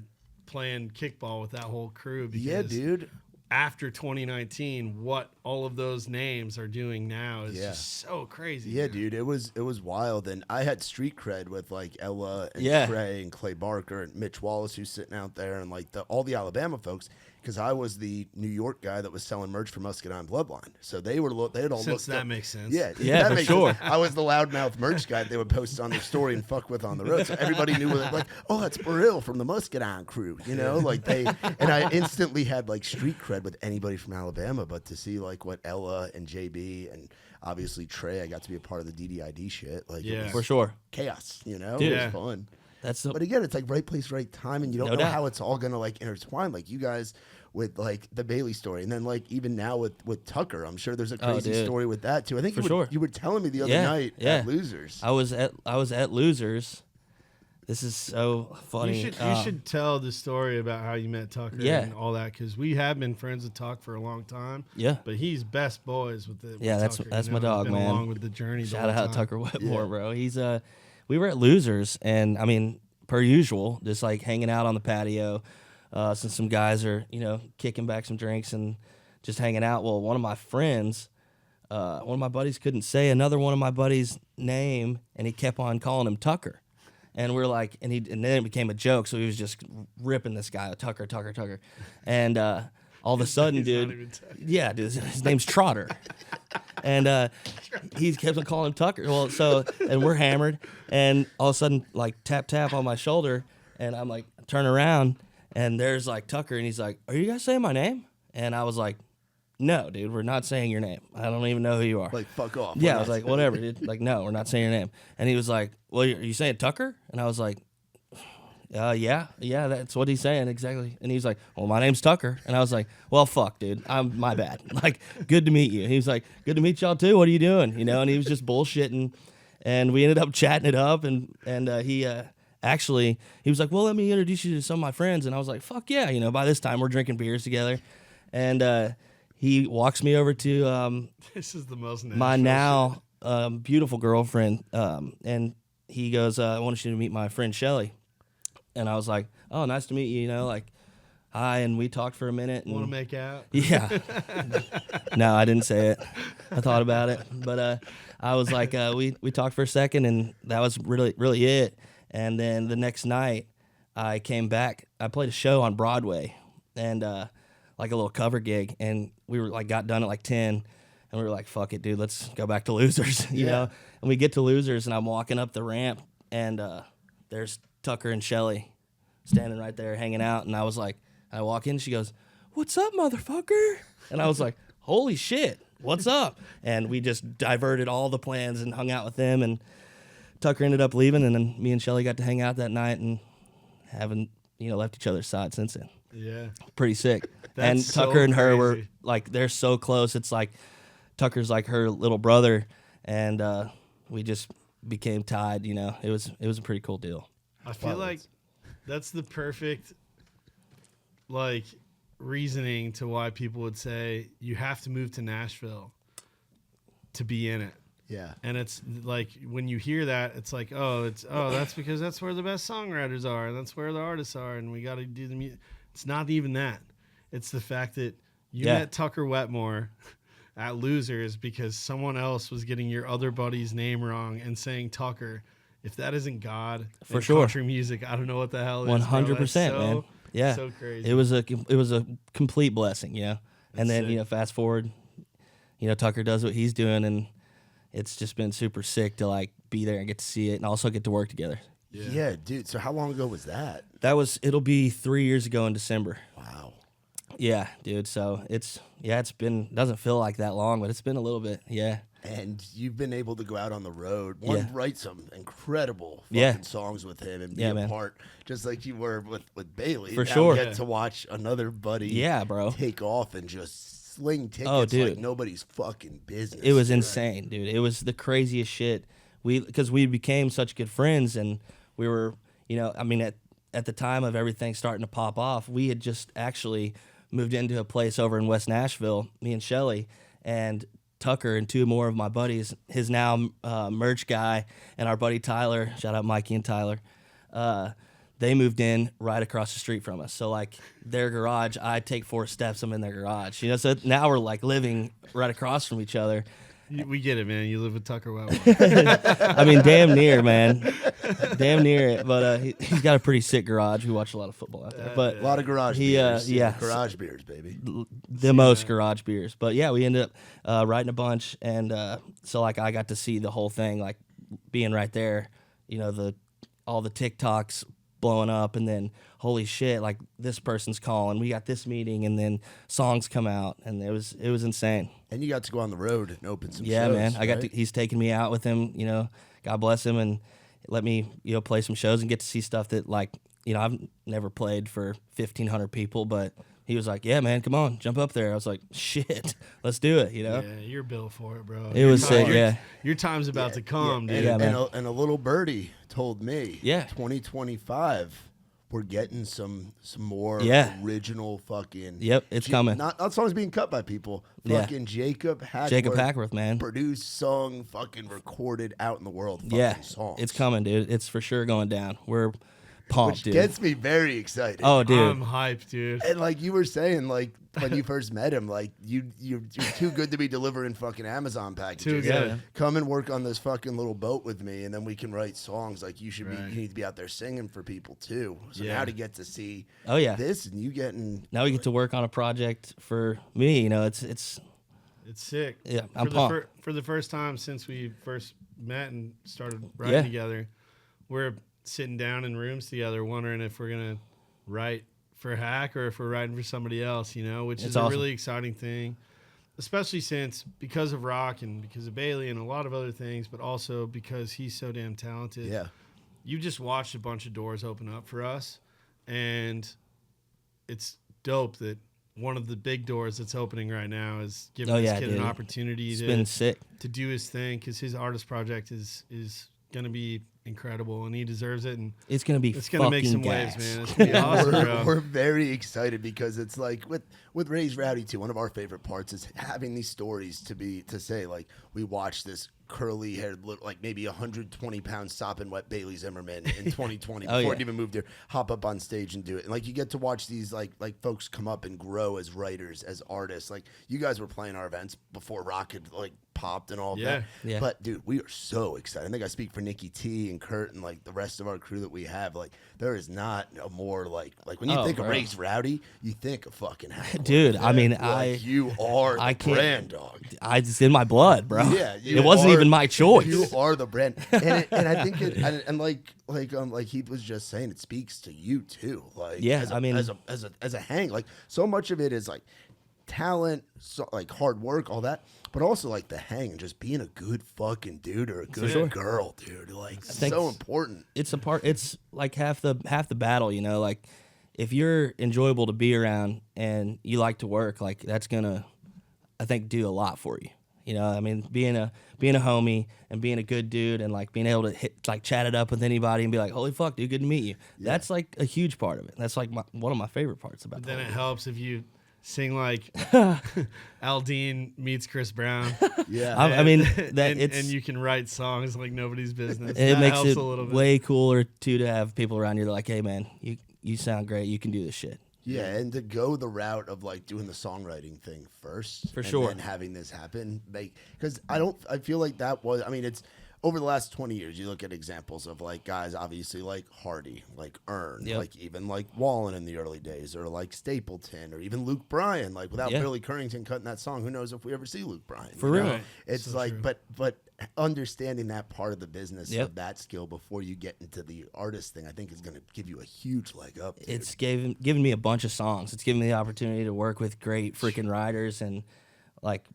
playing kickball with that whole crew. that. Because Yeah, dude. after 2019, what all of those names are doing now is just so crazy. Yeah, man. dude, it was wild, and I had street cred with like Ella and Yeah. Trey and Clay Barker and Mitch Wallace, who's sitting out there, and like all the Alabama folks, because I was the New York guy that was selling merch for Muscadine Bloodline, so they had all Since looked that up. makes sense. Yeah, Yeah, that for makes sure. sense. I was the loudmouth merch guy that they would post on their story and fuck with on the road, so everybody knew like, oh, that's Burrill from the Muscadine crew, like and I instantly had like street cred with anybody from Alabama, but to see like what Ella and JB and obviously Trey, I got to be a part of the DDID shit, like it Yeah. was For sure. chaos, Dude. it Yeah. was fun. That's the, But again, it's like right place, right time, and you don't No know doubt. how it's all gonna like intertwine. Like you guys with like the Bailey story, and then like even now with Tucker, I'm sure there's a crazy dude. story with that too. I think For you sure. you were telling me the other Yeah, night yeah. at Losers. I was at Losers. This is so funny. You should tell the story about how you met Tucker Yeah. and all that, because we have been friends with Tuck for a long time. Yeah. But he's best boys with the Yeah, that's Tucker, my dog, been man. Along with the journey. the Shout whole out time. Tucker Wetmore, Yeah. bro. He's we were at Losers, and I mean, per usual, just like hanging out on the patio. Since some guys are kicking back some drinks and just hanging out. Well, one of my friends, one of my buddies couldn't say another one of my buddies' name, and he kept on calling him Tucker. And we're like, and then it became a joke, so he was just ripping this guy, Tucker, and all of a sudden, He's not dude, even Tucker. yeah, dude, his name's Trotter, and he kept on calling him Tucker. Well, and we're hammered, and all of a sudden, like tap on my shoulder, and I'm like, turn around, and there's like Tucker, and he's like, "Are you guys saying my name?" And I was like, "No, dude, we're not saying your name. I don't even know who you are." Like fuck off. Yeah, I was like, whatever, dude. Like, no, we're not saying your name. And he was like, well, are you saying Tucker? And I was like, yeah, that's what he's saying, exactly. And he was like, well, my name's Tucker. And I was like, well, fuck, dude, my bad. Like, good to meet you. And he was like, good to meet y'all too. What are you doing? And he was just bullshitting. And we ended up chatting it up. And he actually, he was like, well, let me introduce you to some of my friends. And I was like, fuck yeah. By this time, we're drinking beers together. And he walks me over to This is the most my natural now beautiful girlfriend, and he goes, I want you to meet my friend Shelly. And I was like, oh, nice to meet you, like, hi. And we talked for a minute. Want to And make out? yeah. No, I didn't say it. I thought about it. But I was like, we talked for a second, and that was really, really it. And then the next night, I came back. I played a show on Broadway, and like a little cover gig. And we were like, got done at like 10. And we were like, fuck it, dude, let's go back to Losers, you know? And we get to Losers, and I'm walking up the ramp, and there's Tucker and Shelly standing right there hanging out. And I was like, I walk in, she goes, what's up, motherfucker? And I was like, holy shit, what's up? And we just diverted all the plans and hung out with them. And Tucker ended up leaving, and then me and Shelly got to hang out that night and haven't, left each other's side since then. Yeah. Pretty sick. That's And so Tucker and her were crazy. like, they're so close. It's like Tucker's like her little brother, and we just became tied. It was a pretty cool deal. I feel like That's the perfect like reasoning to why people would say you have to move to Nashville to be in it. Yeah. And it's like when you hear that, it's like, that's because that's where the best songwriters are, and that's where the artists are, and we got to do the music. It's not even that. It's the fact that you met Tucker Wetmore at Losers because someone else was getting your other buddy's name wrong and saying Tucker. If that isn't God for sure, country music, I don't know what the hell is. 100%, man. Yeah, so crazy. It was a complete blessing, you know. And then sick. Fast forward, Tucker does what he's doing, and it's just been super sick to like be there and get to see it, and also get to work together. Yeah, dude. So how long ago was that? It'll be 3 years ago in December. Wow. Yeah, dude. So it's doesn't feel like that long, but it's been a little bit. Yeah. And you've been able to go out on the road, write some incredible songs with him and be a part, just like you were with Bailey. For now sure. Get to watch another buddy bro. take off and just sling tickets dude. like nobody's fucking business. It was insane, dude. It was the craziest shit. Because we became such good friends, and we were, at the time of everything starting to pop off, we had just actually moved into a place over in West Nashville, me and Shelly, and Tucker and two more of my buddies, his now merch guy, and our buddy Tyler, shout out Mikey and Tyler, they moved in right across the street from us. So like their garage, I take 4 steps, I'm in their garage. So now we're like living right across from each other. We get it, man. You live with Tucker Wetmore. I mean, damn near, man. Damn near it. But he's got a pretty sick garage. We watch a lot of football out there. But a lot of garage beers. Garage beers, baby. The most garage beers. But yeah, we ended up writing a bunch. And so like I got to see the whole thing, like being right there, all the TikToks blowing up, and then holy shit, like this person's calling, we got this meeting, and then songs come out, and it was insane. And you got to go on the road and open some shows. Yeah, man. Right? He's taking me out with him, God bless him, and let me, play some shows and get to see stuff that like, I've never played for 1,500 people, but he was like, yeah, man, come on, jump up there. I was like, shit, let's do it, Yeah, you're built for it, bro. It was sick, yeah. Your time's about to come, dude. And a little birdie told me, 2025, we're getting some more original fucking it's coming. Not songs being cut by people. Fucking Jacob Hackworth, man. Produced song, fucking recorded out in the world. Songs. It's coming, dude. It's for sure going down. We're pumped, Which dude. gets me very excited. Oh, dude. I'm hyped, dude. And like you were saying, like when you first met him, like you're too good to be delivering fucking Amazon packages. Too good. Come and work on this fucking little boat with me, and then we can write songs. Like you need to be out there singing for people too. So now to get to see this, and you getting now we get to work on a project for me. It's sick. Yeah, I'm pumped. For the first time since we first met and started writing together, we're sitting down in rooms together wondering if we're going to write for Hack or if we're writing for somebody else, which is awesome. A really exciting thing, especially since because of Rock and because of Bailey and a lot of other things, but also because he's so damn talented. Yeah. You just watched a bunch of doors open up for us, and it's dope that one of the big doors that's opening right now is giving this kid an opportunity to do his thing, because his artist project is going to be incredible, and he deserves it, and it's going to make some gas. waves, man. It's going to be awesome, bro. We're very excited because it's like with Raised Rowdy too, one of our favorite parts is having these stories to say like we watched this curly haired, like maybe 120-pound sopping wet Bailey Zimmerman in 2020 before it even moved here, hop up on stage and do it. And like you get to watch these like folks come up and grow as writers, as artists. Like you guys were playing our events before Rock had like popped and all of that. Yeah. But dude, we are so excited. I think I speak for Nikki T and Kurt and like the rest of our crew that we have. Like there is not a more like when you think of Raised Rowdy, you think of fucking Hackworth. Dude, I mean, you are the brand, dog. It's in my blood, bro. Yeah, it wasn't even my choice. You are the brand, and I think like he was just saying, it speaks to you too. Like as a hang, like so much of it is like talent, so, like hard work, all that, but also like the hang and just being a good fucking dude or a good girl, dude. Like so important. It's like half the battle, like if you're enjoyable to be around and you like to work, like that's gonna, I think, do a lot for you. You know, I mean, being a homie and being a good dude and like being able to chat it up with anybody and be like, holy fuck, dude, good to meet you. Yeah. That's like a huge part of it. That's like one of my favorite parts about it. Then it helps if you sing like Aldine meets Chris Brown. Yeah, I mean that and you can write songs like nobody's business. It that makes helps it a little bit. way cooler too to have people around you that are like, hey man, you sound great, you can do this shit. Yeah, and to go the route of like doing the songwriting thing first, For sure, and having this happen, because I feel like that was, I mean, it's over the last 20 years. You look at examples of like guys, obviously like Hardy, like Earn, like even like Wallen in the early days, or like Stapleton, or even Luke Bryan. Like without Billy Currington cutting that song, who knows if we ever see Luke Bryan? For real, Right. It's So like, true. but understanding that part of the business of that skill before you get into the artist thing, I think is going to give you a huge leg up. Dude. It's given me a bunch of songs. It's given me the opportunity to work with great freaking writers and like,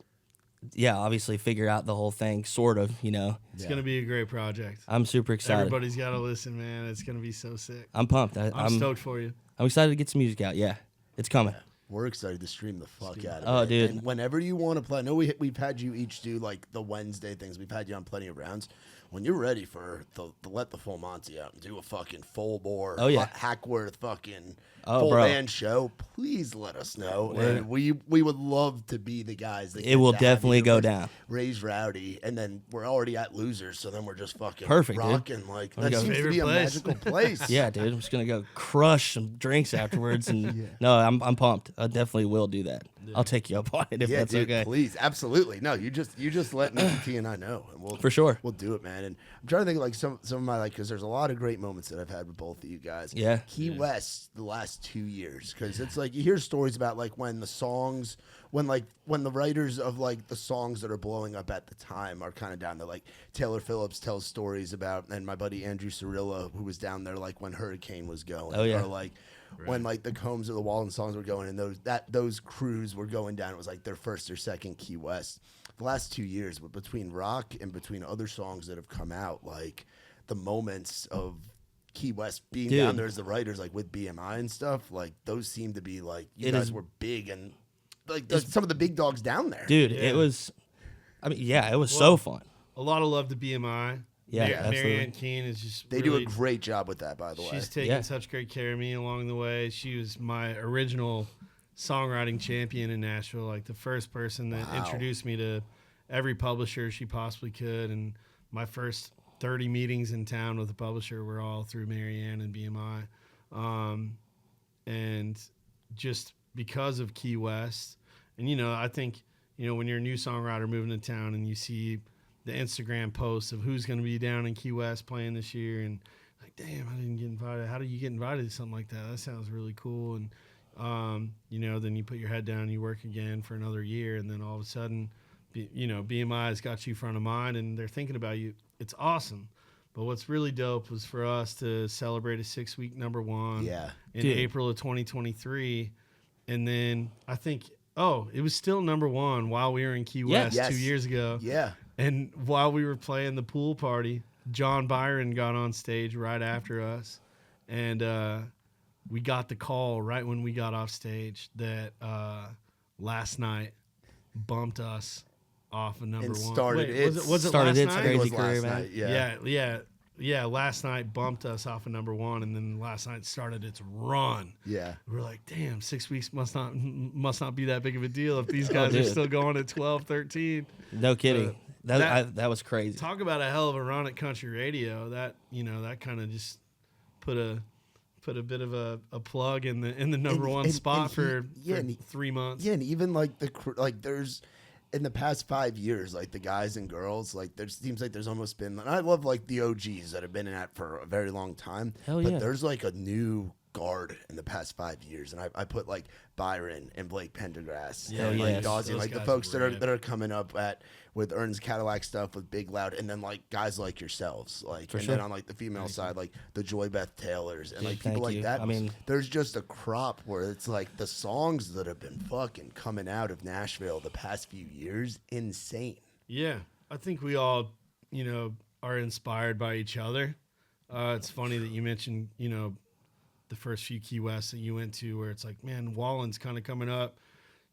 yeah, obviously figure out the whole thing, sort of, you know. It's gonna be a great project. I'm super excited. Everybody's got to listen, man. It's gonna be so sick. I'm pumped. I'm stoked for you. I'm excited to get some music out. Yeah, it's coming. We're excited to stream the fuck out of it. Oh, dude. And whenever you want to play, I know we've had you each do like the Wednesday things. We've had you on plenty of rounds. When you're ready for to let the full Monty out and do a fucking full bore, Hackworth fucking full band show, please let us know. And we would love to be the guys that it will definitely go down. Raised Rowdy, and then we're already at Losers, so then we're just fucking perfect, rocking. dude. Like that seems to be a place. magical place. Yeah, dude. I'm just gonna go crush some drinks afterwards, and no, I'm pumped. I definitely will do that. I'll take you up on it if that's dude, okay. Please, absolutely. No, you just let Nicky T and I know, and we'll For sure. we'll do it, man. And I'm trying to think of like some of my like, because there's a lot of great moments that I've had with both of you guys. Yeah. Key West the last 2 years, because it's like you hear stories about like when the songs, when the writers of like the songs that are blowing up at the time are kind of down there. Like Taylor Phillips tells stories about, and my buddy Andrew Cirillo, who was down there like when Hurricane was going. Oh, yeah. Or like when like the Combs of the Wallen songs were going, and those crews were going down. It was like their first or second Key West. The last 2 years, between rock and between other songs that have come out, like the moments of Key West being down there as the writers, like with BMI and stuff, like those seem to be like you guys were big and like some of the big dogs down there. Dude, it was. I mean, yeah, it was so fun. A lot of love to BMI. Yeah, absolutely. Marianne Keene is just They really, do a great job with that, by the way. She's taken such great care of me along the way. She was my original songwriting champion in Nashville, like the first person that introduced me to every publisher she possibly could. And my first 30 meetings in town with a publisher were all through Marianne and BMI. And just because of Key West, and, you know, I think, you know, when you're a new songwriter moving to town and you see the Instagram posts of who's going to be down in Key West playing this year, and like, damn, I didn't get invited. How do you get invited to something like that? That sounds really cool. And, you know, then you put your head down and you work again for another year, and then all of a sudden, you know, BMI has got you front of mind, and they're thinking about you. It's awesome. But what's really dope was for us to celebrate a 6-week number one in April of 2023. And then I think, it was still number one while we were in Key West 2 years ago. Yeah. And while we were playing the pool party, John Byron got on stage right after us. And we got the call right when we got off stage that Last Night bumped us off of number And one. started Was it started Last its Night? crazy It was career, last man. night, Yeah, Last Night bumped us off of number one, and then Last Night started its run. Yeah. We're like, damn, 6 weeks must not be that big of a deal if these guys are still going at 12, 13. No kidding. That was crazy. Talk about a hell of a run at country radio. That, you know, that kind of just put a bit of a plug in the number one spot for 3 months. Yeah, and even like there's in the past 5 years, like the guys and girls, like there seems like there's almost been, and I love like the OGs that have been in that for a very long time. Hell but yeah. there's like a new guard in the past 5 years, and I put like Byron and Blake Pendergrass and like Dawsey, those like the guys folks are that are coming up with Ern's Cadillac stuff with Big Loud, and then like guys like yourselves, like then on like the female side, like the Joy Beth Taylors and like people like that. I mean, there's just a crop where it's like the songs that have been fucking coming out of Nashville the past few years, insane. Yeah, I think we all, you know, are inspired by each other. It's funny that you mentioned, you know, the first few Key West that you went to where it's like, man, Wallen's kind of coming up.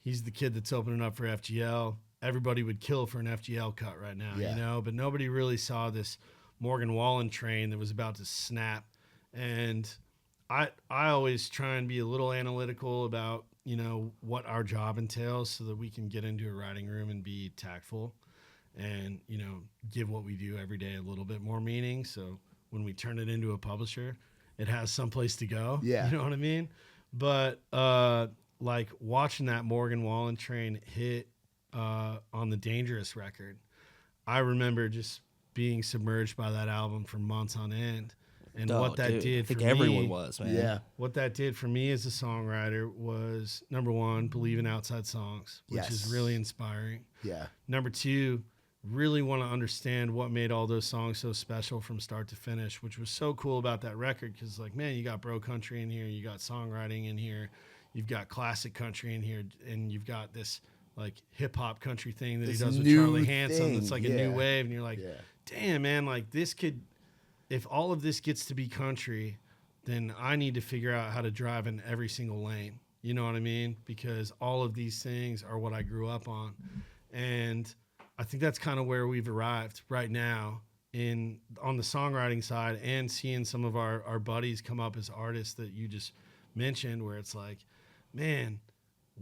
He's the kid that's opening up for FGL. everybody would kill for an FGL cut right now, Yeah. you know, but nobody really saw this Morgan Wallen train that was about to snap. And I always try and be a little analytical about, you know, what our job entails so that we can get into a writing room and be tactful and, you know, give what we do every day a little bit more meaning. So when we turn it into a publisher, it has someplace to go. Yeah. You know what I mean? But like watching that Morgan Wallen train hit on the Dangerous record, I remember just being submerged by that album for months on end. And what that did I think for everyone me, was, man. Yeah. what that did for me as a songwriter was, number one, believe in outside songs, which is Yes. really inspiring. Yeah. Number two, really want to understand what made all those songs so special from start to finish, which was so cool about that record. Because, like, man, you got bro country in here, you got songwriting in here, you've got classic country in here, and you've got this, like, hip-hop country thing that This he does with new Charlie Hanson thing, that's like a yeah. new wave. And you're like, Yeah. damn, man, like, this could... If all of this gets to be country, then I need to figure out how to drive in every single lane. You know what I mean? Because all of these things are what I grew up on. And I think that's kind of where we've arrived right now on the songwriting side, and seeing some of our buddies come up as artists that you just mentioned, where it's like, man,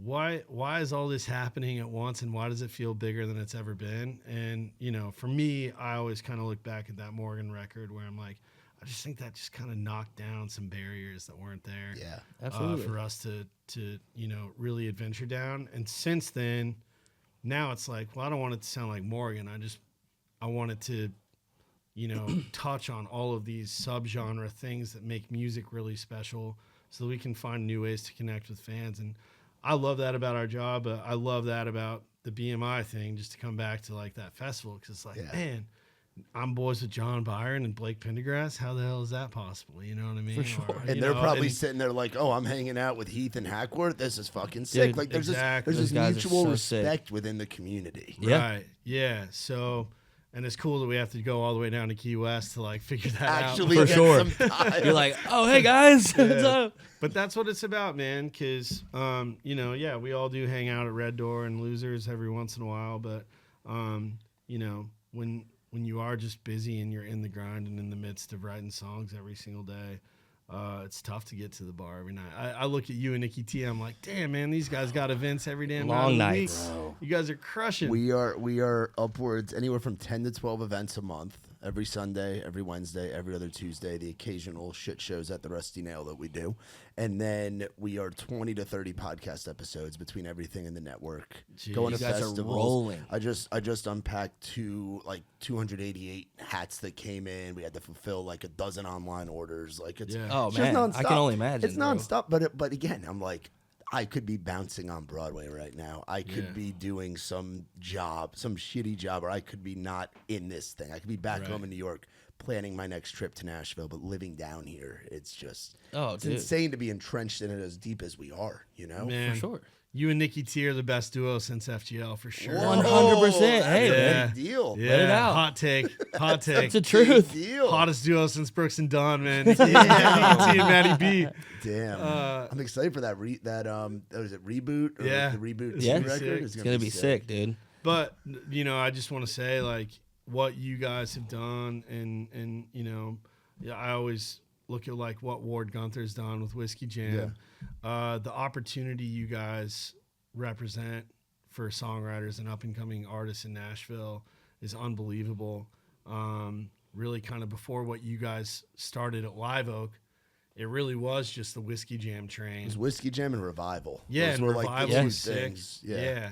why is all this happening at once, and why does it feel bigger than it's ever been? And, you know, for me, I always kind of look back at that Morgan record where I'm like, I just think that just kind of knocked down some barriers that weren't there. Yeah. Absolutely. For us to you know, really adventure down. And since then, now it's like, well, I don't want it to sound like Morgan. I want it to, you know, touch on all of these subgenre things that make music really special, so that we can find new ways to connect with fans. And I love that about our job. I love that about the BMI thing, just to come back to, like, that festival. Because it's like, Yeah. man, I'm boys with John Byron and Blake Pendergrass. How the hell is that possible? You know what I mean? For sure. Or, And you they're know, probably and- sitting there like, oh, I'm hanging out with Heath and Hackworth. This is fucking sick. Dude, Like, there's exactly. this Those guys are mutual so sick. respect within the community. Yeah. Right. Yeah. So, and it's cool that we have to go all the way down to Key West to, like, figure that Actually, For get sure. some time. You're like, oh, hey, guys. What's up? But that's what it's about, man. Because, you know, yeah, we all do hang out at Red Door and Losers every once in a while. But, you know, when you are just busy and you're in the grind and in the midst of writing songs every single day, it's tough to get to the bar every night. I look at you and Nikki T. I'm like, damn, man, these guys got events every damn Long night of the nights. week. Bro. You guys are crushing. We are upwards anywhere from 10 to 12 events a month. Every Sunday, every Wednesday, every other Tuesday, the occasional shit shows at the Rusty Nail that we do. And then we are 20 to 30 podcast episodes between everything in the network. Jeez. Going You to guys are festivals. rolling. I just unpacked 288 hats that came in. We had to fulfill like a dozen online orders. Like it's Yeah. Oh, it's man. just I can nonstop. only imagine. It's bro. nonstop, but again, I'm like, I could be bouncing on Broadway right now. I could Yeah. be doing some job, some shitty job, or I could be not in this thing. I could be back Right. home in New York planning my next trip to Nashville, but living down here, it's just Oh, it's dude. insane to be entrenched in it as deep as we are, you know? Man, For sure. you and Nikki T are the best duo since FGL for sure. 100%. Hey, that's a man. big deal. Yeah, Let it out. hot take. Hot take. It's the truth. Big deal. Hottest duo since Brooks and Dunn, man. Nikki T and Maddie B. Damn. I'm excited for that was it reboot? Or Yeah. the reboot Yeah. record? Sick. It's It's going to be sick, dude. But, you know, I just want to say, like, what you guys have done, and you know, yeah, I always look at, like, what Ward Gunther's done with Whiskey Jam. The opportunity you guys represent for songwriters and up-and-coming artists in Nashville is unbelievable. Really kind of before what you guys started at Live Oak, it really was just the Whiskey Jam train. It was Whiskey Jam and Revival. Yeah, Those and were like the Revival two was sick. things. Yeah.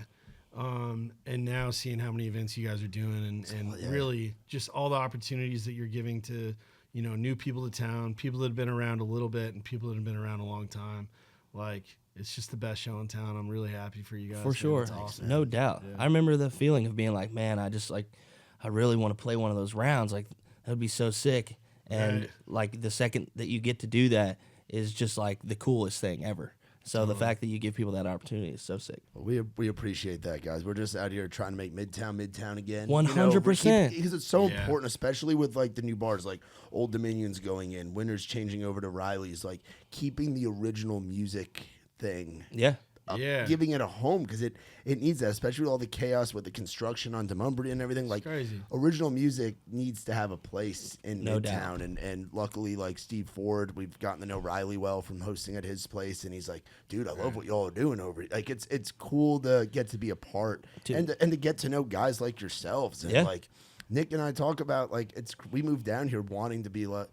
And now seeing how many events you guys are doing, and yeah. really just all the opportunities that you're giving to, you know, new people to town, people that have been around a little bit and people that have been around a long time. Like, it's just the best show in town. I'm really happy for you guys. For man. sure. It's awesome. No doubt. Yeah. I remember the feeling of being like, man, I really want to play one of those rounds. Like, that would be so sick. And Right. like the second that you get to do that is just like the coolest thing ever. So the fact that you give people that opportunity is so sick. We appreciate that, guys. We're just out here trying to make Midtown again. 100%. Because it's so Yeah. important, especially with like the new bars, like Old Dominion's going in, Winter's changing over to Riley's, like keeping the original music thing Yeah. giving it a home, because it needs that, especially with all the chaos with the construction on Demumbery and everything. Like, crazy. Original music needs to have a place in No Midtown, and luckily, like Steve Ford, we've gotten to know Riley well from hosting at his place, and he's like, dude, I love what y'all are doing over here. Like, it's cool to get to be a part, and to get to know guys like yourselves, and like Nick and I talk about, like, we moved down here wanting to be like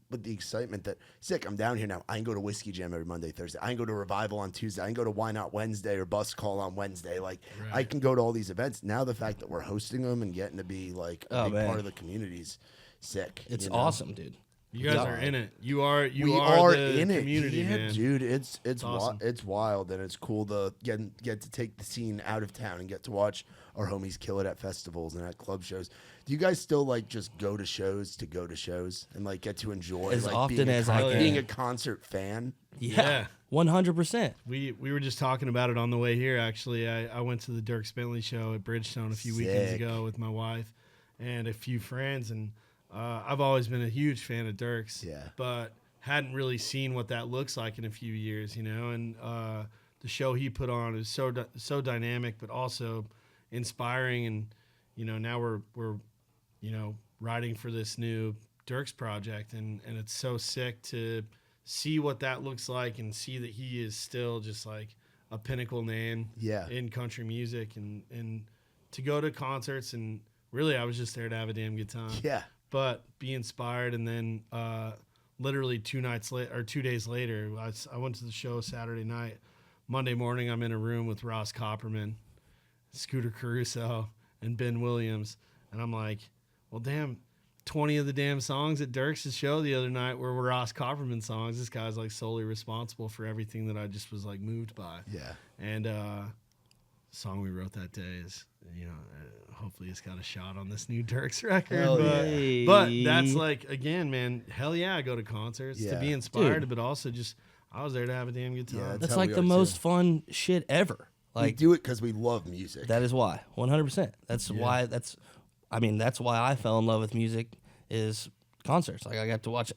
with the excitement that, sick, I'm down here now. I can go to Whiskey Jam every Monday, Thursday. I can go to Revival on Tuesday. I can go to Why Not Wednesday or Bus Call on Wednesday. Like, I can go to all these events. Now the fact that we're hosting them and getting to be like a big part of the community's sick. It's awesome, dude. You guys are in it. We are the in it, community, man. dude. It's awesome. It's wild, and it's cool to get to take the scene out of town and get to watch our homies kill it at festivals and at club shows. Do you guys still like just go to shows and like get to enjoy As like often being as I can. being a concert fan? Yeah. 100%. We were just talking about it on the way here, actually. I went to the Dierks Bentley show at Bridgestone a few weekends ago with my wife and a few friends, and I've always been a huge fan of Dierks, but hadn't really seen what that looks like in a few years, and the show he put on is so dynamic, but also inspiring, and now we're writing for this new Dierks project, and it's so sick to see what that looks like and see that he is still just like a pinnacle name in country music, and to go to concerts, and really I was just there to have a damn good time. But be inspired, and then literally 2 days later, I went to the show Saturday night. Monday morning, I'm in a room with Ross Copperman, Scooter Caruso, and Ben Williams, and I'm like, well, damn, 20 of the damn songs at Dierks' show the other night were Ross Copperman songs. This guy's like solely responsible for everything that I just was like moved by. And the song we wrote that day is, hopefully it's got a shot on this new Dierks record. But that's like, again, man, hell yeah, I go to concerts to be inspired, but also just I was there to have a damn good time. That's like the most fun shit ever. Like, we do it because we love music. That is why, 100%. That's why. That's why I fell in love with music is concerts. Like, I got to watch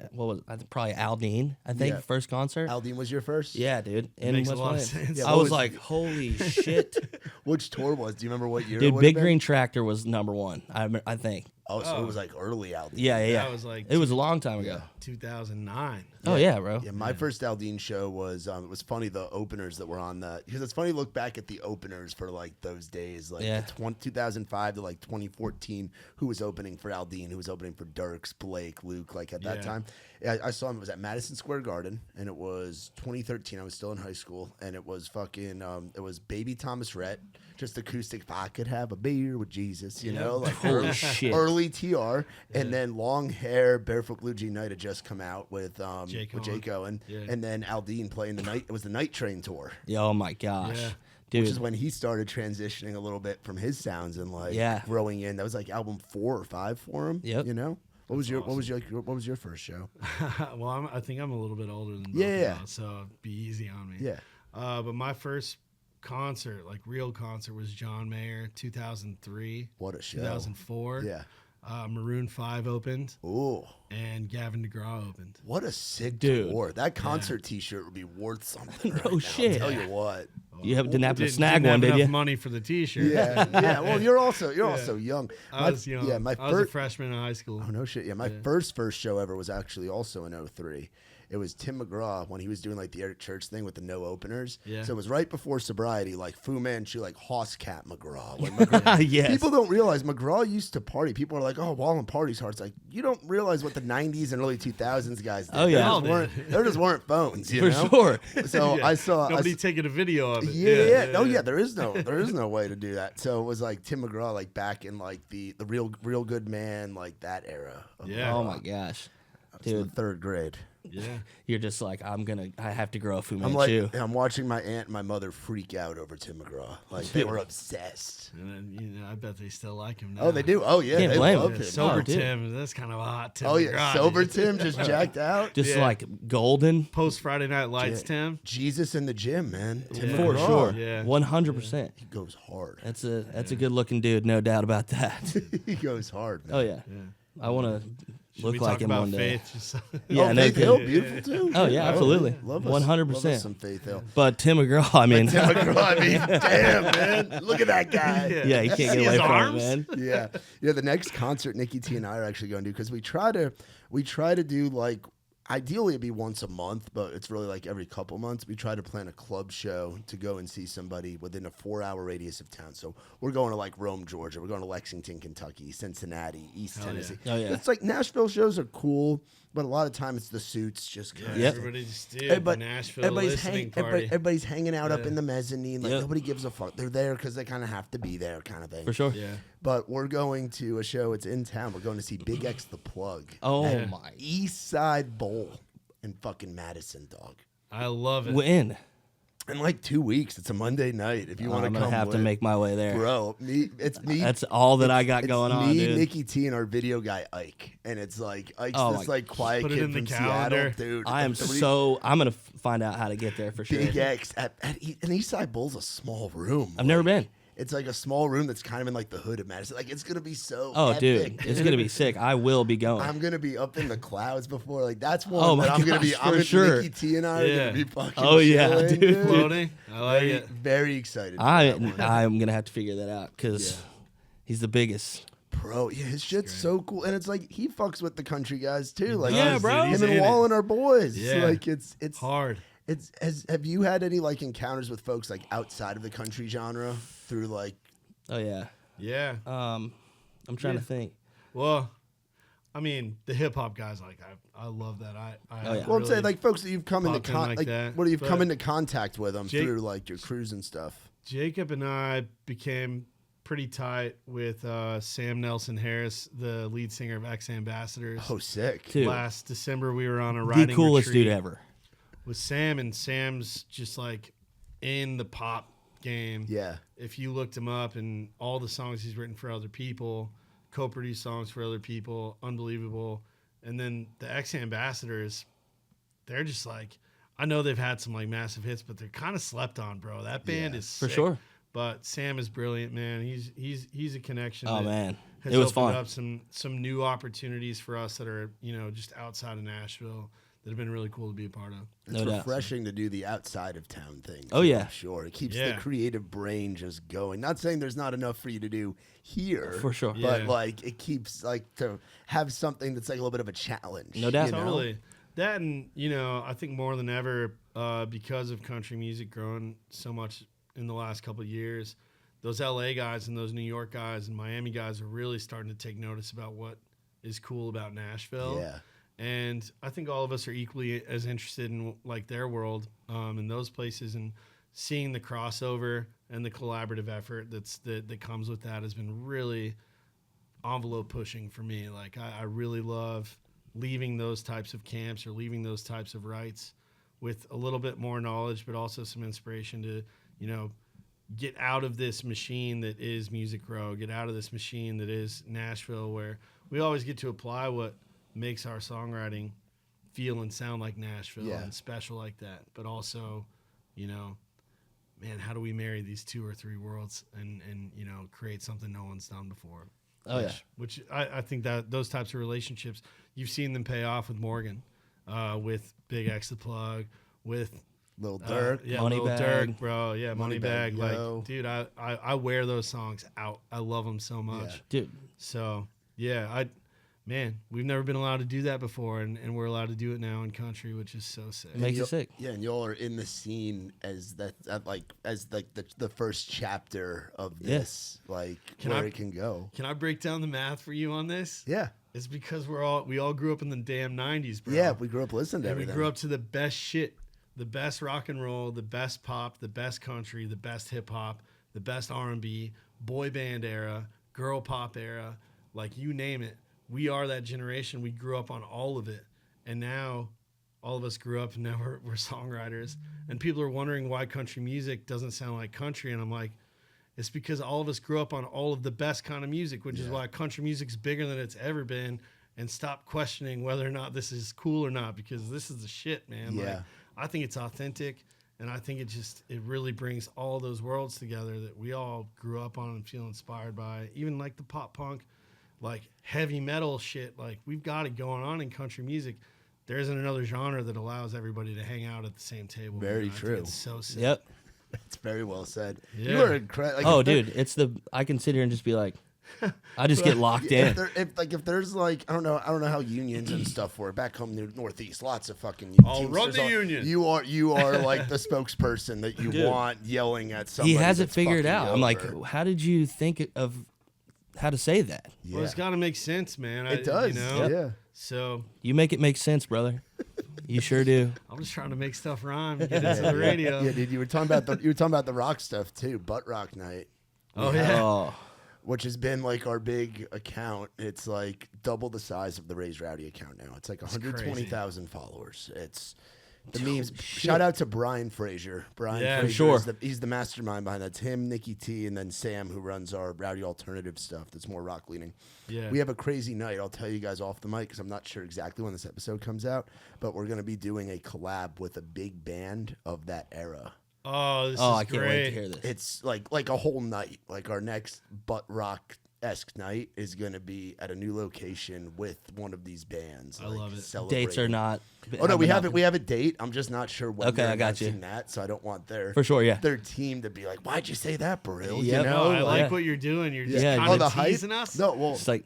probably Aldine. I think first concert. Aldine was your first? Yeah, dude. Makes a lot of sense. I was like, holy shit. Which tour was? Do you remember what year? Dude, Big Green Tractor was #1. I think. Oh, so it was like early Aldine. Yeah. That was like it was a long time ago. 2009. Oh yeah, bro. Yeah, my first Aldine show was it was funny, the openers that were on that, because it's funny to look back at the openers for like those days, like 2005 to like 2014, who was opening for Aldine, who was opening for Dierks, Blake, Luke, like at that time. I saw him. It was at Madison Square Garden, and it was 2013. I was still in high school, and it was fucking it was Baby Thomas Rhett, just acoustic. If I could have a beer with Jesus, like holy shit. Early TR, and then Long Hair, Barefoot Blue Jean Night had just come out with Jake Owen, and then Aldine playing the night. It was the Night Train tour. Yeah, oh my gosh. Yeah. Dude. Which is when he started transitioning a little bit from his sounds and like growing in. That was like album 4 or 5 for him. Yep. What was your first show? Well, I think I'm a little bit older than both of y'all, so be easy on me. Yeah. But my first concert, like real concert, was John Mayer, 2003. What a show. 2004. Yeah. Maroon 5 opened. Ooh. And Gavin DeGraw opened. What a sick Dude. tour. That concert T-shirt would be worth something. No right now, shit. I'll tell you what. You didn't have to snag didn't one, have did you? enough money for the T-shirt. Yeah. Well, you're also young. I was young. Yeah, I was a freshman in high school. Oh no shit. Yeah, my first show ever was actually also in 2003. It was Tim McGraw when he was doing like the Eric Church thing with the no openers. Yeah. So it was right before sobriety, like Fu Manchu, like Hosscat McGraw. When McGraw Yes. People don't realize McGraw used to party. People are like, oh, Wallen parties hard. It's like, you don't realize what the 90s and early 2000s guys did. Oh, yeah. There just weren't phones, you For know? sure. So I saw Nobody taking a video of it. Yeah. Oh yeah, there is no way to do that. So it was like Tim McGraw, like back in like the real good man, like that era. Yeah. Oh my gosh. Dude, in the 3rd grade. Yeah. You're just like, I have to grow a Fu I'm Manchu. I'm watching my aunt and my mother freak out over Tim McGraw. Like they were obsessed. And then, I bet they still like him now. Oh, they do. Oh yeah, Can't they blame love them. him. Sober dude. Tim, that's kind of a hot Tim. Oh yeah, McGraw, sober dude. Tim just jacked out. Just Yeah. like golden. Post Friday Night Lights, Yeah. Tim. Jesus in the gym, man. Tim Yeah. For McGraw. sure. Yeah. 100%. He goes hard. That's a good looking dude, no doubt about that. He goes hard, man. Oh yeah. I want to we look like talk him about one day. Faith? Just, Yeah, no Faith kidding. Hill, beautiful too. Oh yeah, absolutely, Love us. 100%. Love us some Faith Hill. But Tim McGraw, I mean, Tim McGraw, I mean, damn, man. Look at that guy. yeah, he can't See get his away from arms? it, man. Yeah. The next concert Nikki T and I are actually going to do, because we try to do, like, ideally it'd be once a month, but it's really like every couple months. We try to plan a club show to go and see somebody within a 4-hour radius of town. So we're going to like Rome, Georgia. We're going to Lexington, Kentucky, Cincinnati, East Tennessee. Oh, yeah. It's like Nashville shows are cool, but a lot of time it's the suits just good. Yep. Everybody just did the Nashville listening party. Everybody's hanging out up in the mezzanine. Like, Yep. nobody gives a fuck. They're there because they kind of have to be there, kind of thing. For sure. Yeah. But we're going to a show. It's in town. We're going to see Big X the Plug. Oh Yeah. my. East Side Bowl in fucking Madison, dog. I love it. When? In like 2 weeks. It's a Monday night. If you want to I'm come, gonna have to with- make my way there. Bro, it's me. That's all that I got it's going on, me, dude. Nikki T, and our video guy Ike, and it's like Ike's Oh this my- like quiet Put it kid in the from calendar. Seattle, dude. I am I'm gonna find out how to get there for sure. Big X at an East Side Bowl's a small room. I've never been. It's like a small room that's kind of in like the hood of Madison. Like, it's gonna be so. Oh, epic, dude, it's gonna be sick. I will be going. I'm gonna be up in the clouds before. Like, that's one Oh that my I'm gonna be. gosh, I'm for gonna, sure. Nikki T and I are Yeah. gonna be fucking. Oh, yeah, chilling, dude. Floating. I like Very, it. very excited. for I that one. I'm gonna have to figure that out because he's the biggest. Bro, yeah, his shit's so cool, and it's like he fucks with the country guys too. Like, does, Yeah, bro. dude. He's him and in it. Wallen are boys. Yeah. Like, it's Hard. Have you had any like encounters with folks like outside of the country genre through like? Oh yeah. Yeah. I'm trying to think. Well, I mean, the hip hop guys, like I love that. I Oh, yeah. Well, I'm saying like folks that you've come into pop in like like that, what you've come but into contact with them Jake- through like your cruise and stuff. Jacob and I became pretty tight with Sam Nelson Harris, the lead singer of X Ambassadors. Oh, sick. Dude, Last December, we were on a the riding coolest retreat dude ever. with Sam, and Sam's just like in the pop game. Yeah. If you looked him up and all the songs he's written for other people, co-produced songs for other people, unbelievable. And then the X Ambassadors, they're just like, I know they've had some like massive hits, but they're kind of slept on, bro. That band Yeah, is For sick. sure. But Sam is brilliant, man. He's a connection. Oh that man, has it was opened fun. up some new opportunities for us that are, you know, just outside of Nashville that have been really cool to be a part of. It's No doubt. refreshing to do the outside of town thing. Oh, too, yeah. I'm sure. It keeps Yeah. the creative brain just going. Not saying there's not enough for you to do here. For sure. But Yeah. like it keeps like to have something that's like a little bit of a challenge. No doubt. you know? Totally. That, and you know, I think more than ever, because of country music growing so much in the last couple of years, those LA guys and those New York guys and Miami guys are really starting to take notice about what is cool about Nashville. Yeah. And I think all of us are equally as interested in like their world in those places, and seeing the crossover and the collaborative effort that comes with that has been really envelope pushing for me. Like I really love leaving those types of camps or leaving those types of rights with a little bit more knowledge, but also some inspiration to, you know, get out of this machine that is Music Row, get out of this machine that is Nashville, where we always get to apply what makes our songwriting feel and sound like Nashville Yeah. and special like that. But also, you know, man, how do we marry these two or three worlds and you know, create something no one's done before? Oh yeah. Which I think that those types of relationships, you've seen them pay off with Morgan, with Big X the Plug, with Little Dirk. yeah, Moneybag. Lil Durk, bro. Yeah, Moneybag, Moneybag. yo. Like, dude, I wear those songs out. I love them so much. Dude, So, yeah, man, we've never been allowed to do that before, and we're allowed to do it now in country, which is so sick. it makes you it sick. Yeah, and y'all are in the scene as the first chapter of this, like Can where I- it can go. Can I break down the math for you on this? Yeah, It's because we all grew up in the damn 90s, bro. yeah. We grew up listening to And we everything. grew up to the best shit, the best rock and roll, the best pop, the best country, the best hip hop, the best R&B, boy band era, girl pop era, like you name it. We are that generation. We grew up on all of it. And now all of us grew up and now we're songwriters. And people are wondering why country music doesn't sound like country. And I'm like, it's because all of us grew up on all of the best kind of music, which is why country music's bigger than it's ever been. And stop questioning whether or not this is cool or not, because this is the shit, man. Yeah. Like, I think it's authentic, and I think it really brings all those worlds together that we all grew up on and feel inspired by. Even like the pop punk, like heavy metal shit. Like we've got it going on in country music. There isn't another genre that allows everybody to hang out at the same table. Very man. I true. think it's so sick. Yep. It's very well said. Yeah. You are incredible. Like, Oh, dude, I can sit here and just be like, I just get locked in. If there's like I don't know how unions and stuff work back home in the Northeast. Lots of fucking I'll run the union. You are like the spokesperson that you want yelling at somebody. He has it that's figured fucking out. I'm like, over. how did you think of how to say that? Well, it's got to make sense, man. It does. You know? Yeah. So You make it make sense, brother. You sure do. I'm just trying to make stuff rhyme and get into the radio. Yeah, dude. You were talking about the rock stuff too. Butt Rock Night. Oh yeah. Oh, Which has been like our big account. It's like double the size of the Raised Rowdy account now. It's like 120,000 followers. It's the memes. Shout out to Brian Frazier. Brian Yeah, Frazier sure. he's the mastermind behind that. It's him, Nikki T, and then Sam, who runs our Rowdy Alternative stuff that's more rock leaning. Yeah. We have a crazy night. I'll tell you guys off the mic because I'm not sure exactly when this episode comes out, but we're going to be doing a collab with a big band of that era. Oh, this is I can't great. wait to hear this. It's like a whole night. Like our next butt rock-esque night is going to be at a new location with one of these bands. I love it. Dates are not. Oh no, we have it. We have a date. I'm just not sure when. Okay, they're I got you. announcing that, so I don't want For sure, yeah. their team to be like, "Why'd you say that, Burrill?" Yep. You No, know, I like yeah. what you're doing. You're just Yeah, kind dude. of hype. teasing us. No, well, It's like,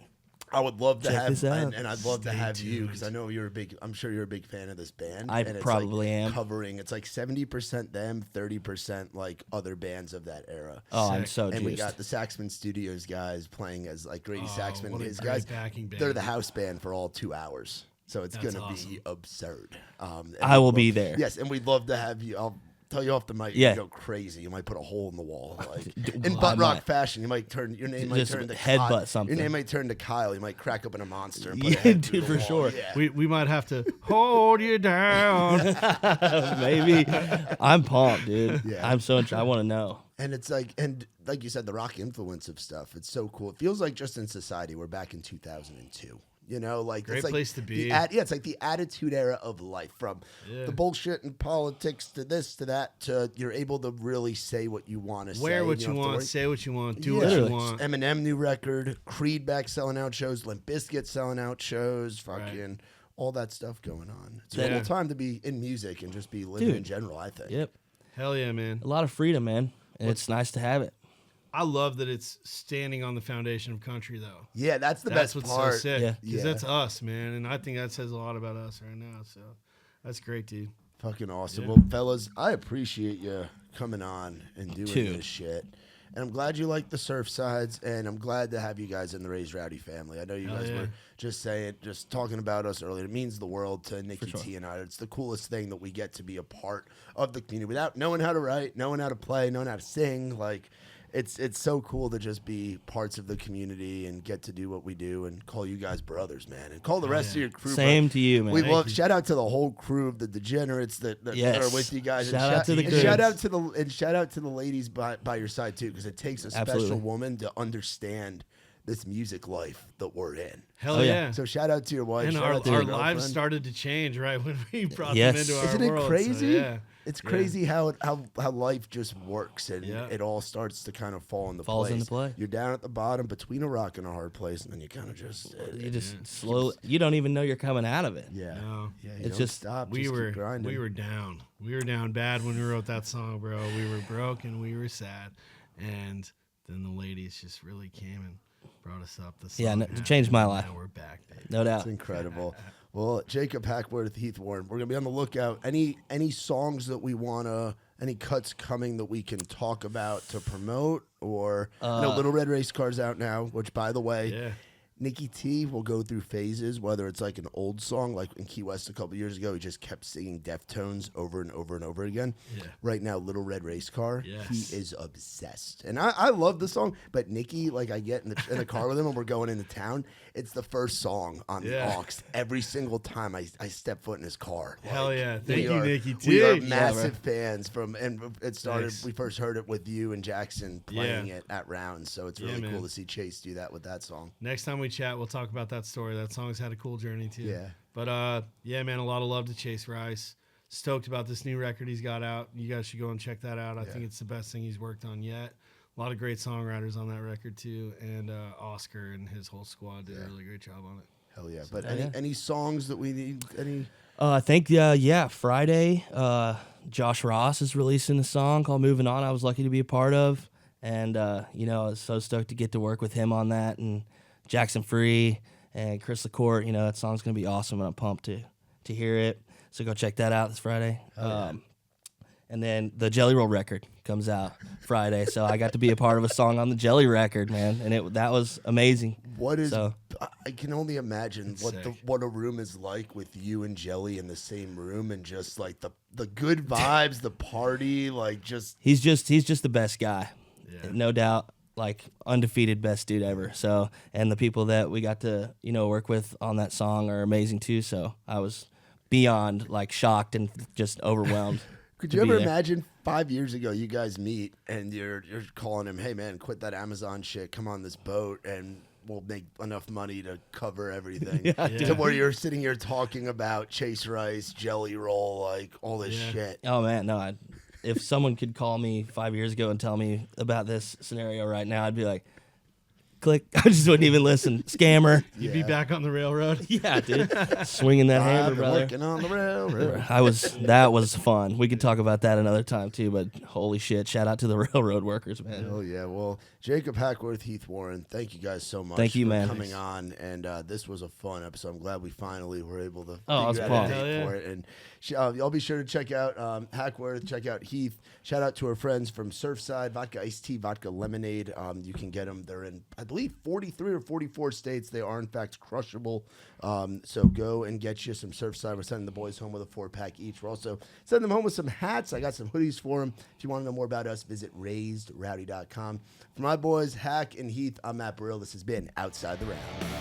I would love to Check have, this out. and I'd love to Stay have you tuned. because I know you're a big. I'm sure you're a big fan of this band. I and it's probably like am. Covering, it's like 70% them, 30% like other bands of that era. oh, I'm Sick. so And we juiced. got the Saxman Studios guys playing as like Grady Oh, Saxman what and a his great guys. backing band. They're the house band for all 2 hours. So it's That's going to awesome. be absurd. And I will we'd be love- there. Yes, and we'd love to have you. I'll tell you off the mic. Yeah. You go crazy. You might put a hole in the wall. Like Well, in I butt rock might. fashion, you might turn your name might Just turn to headbutt Kyle. something. Your name might turn to Kyle. You might crack open a monster and put Yeah, a head through dude, the for wall. sure. Yeah. We might have to hold you down. Maybe. I'm pumped, dude. Yeah. I'm so I want to know. And it's like you said, the rock influence of stuff. It's so cool. It feels like just in society, we're back in 2002. You know, like Great it's like place to be. It's like the attitude era of life, from Yeah. the bullshit and politics to this to that to you're able to really say what you want to say. Wear what and you don't have to want, worry- say what you want, do Yeah. what you Literally. want. Eminem new record, Creed back selling out shows, Limp Bizkit selling out shows, fucking all that stuff going on. It's a Yeah. cool time to be in music and just be living Dude. in general, I think. Yep. Hell yeah, man. A lot of freedom, man. And it's nice to have it. I love that it's standing on the foundation of country, though. Yeah, that's the That's best what's part. so sick. Yeah. Because Yeah. that's us, man. And I think that says a lot about us right now. So that's great, dude. Fucking awesome. Yeah. Well, fellas, I appreciate you coming on and doing Dude. this shit. And I'm glad you like the surf sides, and I'm glad to have you guys in the Raised Rowdy family. I know you Hell guys yeah. were just talking about us earlier. It means the world to Nikki T and I. It's the coolest thing that we get to be a part of the community without knowing how to write, knowing how to play, knowing how to sing. Like, it's so cool to just be parts of the community and get to do what we do and call you guys brothers, man, and call the rest of your crew. Same to you, man. We Thank love. you. Shout out to the whole crew of the degenerates that Yes. are with you guys. And Shout out to the and crew. shout out to the ladies by your side too, because it takes a special Absolutely. woman to understand this music life that we're in. Hell Oh, yeah. yeah. So shout out to your wife. And shout our out to your lives girlfriend. started to change right when we brought Yes. them into our Isn't it world. So, crazy? yeah. It's Yeah. crazy how life just works and Yeah. it all starts to kind of fall into Falls place. into play. You're down at the bottom between a rock and a hard place, and then you kind of just You just slowly. You don't even know you're coming out of it. yeah. No. Yeah, you It's don't just- stop. We just were keep grinding. we were down. We were down bad when we wrote that song, bro. We were broke and we were sad. And then the ladies just really came and brought us up. The song Yeah, no, it happened, changed my and life. Now we're back, baby. No doubt. It's incredible. Well, Jacob Hackworth, Heath Warren, we're gonna be on the lookout. Any songs that we wanna, any cuts coming that we can talk about to promote, or I know Little Red Race Car's out now, which by the way, Yeah. Nikki T will go through phases, whether it's like an old song, like in Key West a couple years ago, he just kept singing Deftones over and over and over again. Yeah. Right now, Little Red Race Car, Yes. he is obsessed. And I love the song, but Nikki, like I get in the car with him and we're going into town, it's the first song on the Yeah. aux every single time I step foot in his car. Hell Like, yeah. we Thank you, are- Nikki We are T. massive fans from, and it started, Nice. we first heard it with you and Jackson playing Yeah. it at rounds. So it's Yeah, really man. cool to see Chase do that with that song. Next time we chat, we'll talk about that story. That song's had a cool journey too. Yeah. But yeah, man, a lot of love to Chase Rice. Stoked about this new record he's got out. You guys should go and check that out. I think it's the best thing he's worked on yet. A lot of great songwriters on that record too, and Oscar and his whole squad did a really great job on it. Hell yeah! But any songs that we need? Any? I think Friday, Josh Ross is releasing a song called "Moving On." I was lucky to be a part of, and I was so stoked to get to work with him on that, and Jackson Free and Chris LaCourte. That song's gonna be awesome, and I'm pumped to hear it. So go check that out this Friday. And then the Jelly Roll record comes out Friday, so I got to be a part of a song on the Jelly record, man, and that was amazing. I can only imagine what a room is like with you and Jelly in the same room, and just like the good vibes, the party, like just he's just the best guy, no doubt, like undefeated best dude ever. So, and the people that we got to work with on that song are amazing too. So I was beyond like shocked and just overwhelmed. Could you ever imagine 5 years ago you guys meet and you're calling him, hey man, quit that Amazon shit, come on this boat and we'll make enough money to cover everything. To where you're sitting here talking about Chase Rice, Jelly Roll, like all this shit. Oh man, no. If someone could call me 5 years ago and tell me about this scenario right now, I'd be like, click. I just wouldn't even listen. Scammer. You'd be back on the railroad. Yeah, dude. Swinging that hammer, brother. Working on the railroad. That was fun. We could talk about that another time too, but holy shit, shout out to the railroad workers, man. Oh yeah. Well, Jacob, Hackworth, Heath Warren, thank you guys so much for coming on, and this was a fun episode. I'm glad we finally were able to figure out a date for it. And y'all be sure to check out Hackworth, check out Heath. Shout out to our friends from Surfside, vodka iced tea, vodka lemonade. You can get them. They're in, I believe, 43 or 44 states. They are, in fact, crushable. So go and get you some Surfside. We're sending the boys home with a 4-pack each. We're also sending them home with some hats. I got some hoodies for them. If you want to know more about us, visit raisedrowdy.com. For my boys, Hack and Heath, I'm Matt Burrill. This has been Outside the Round.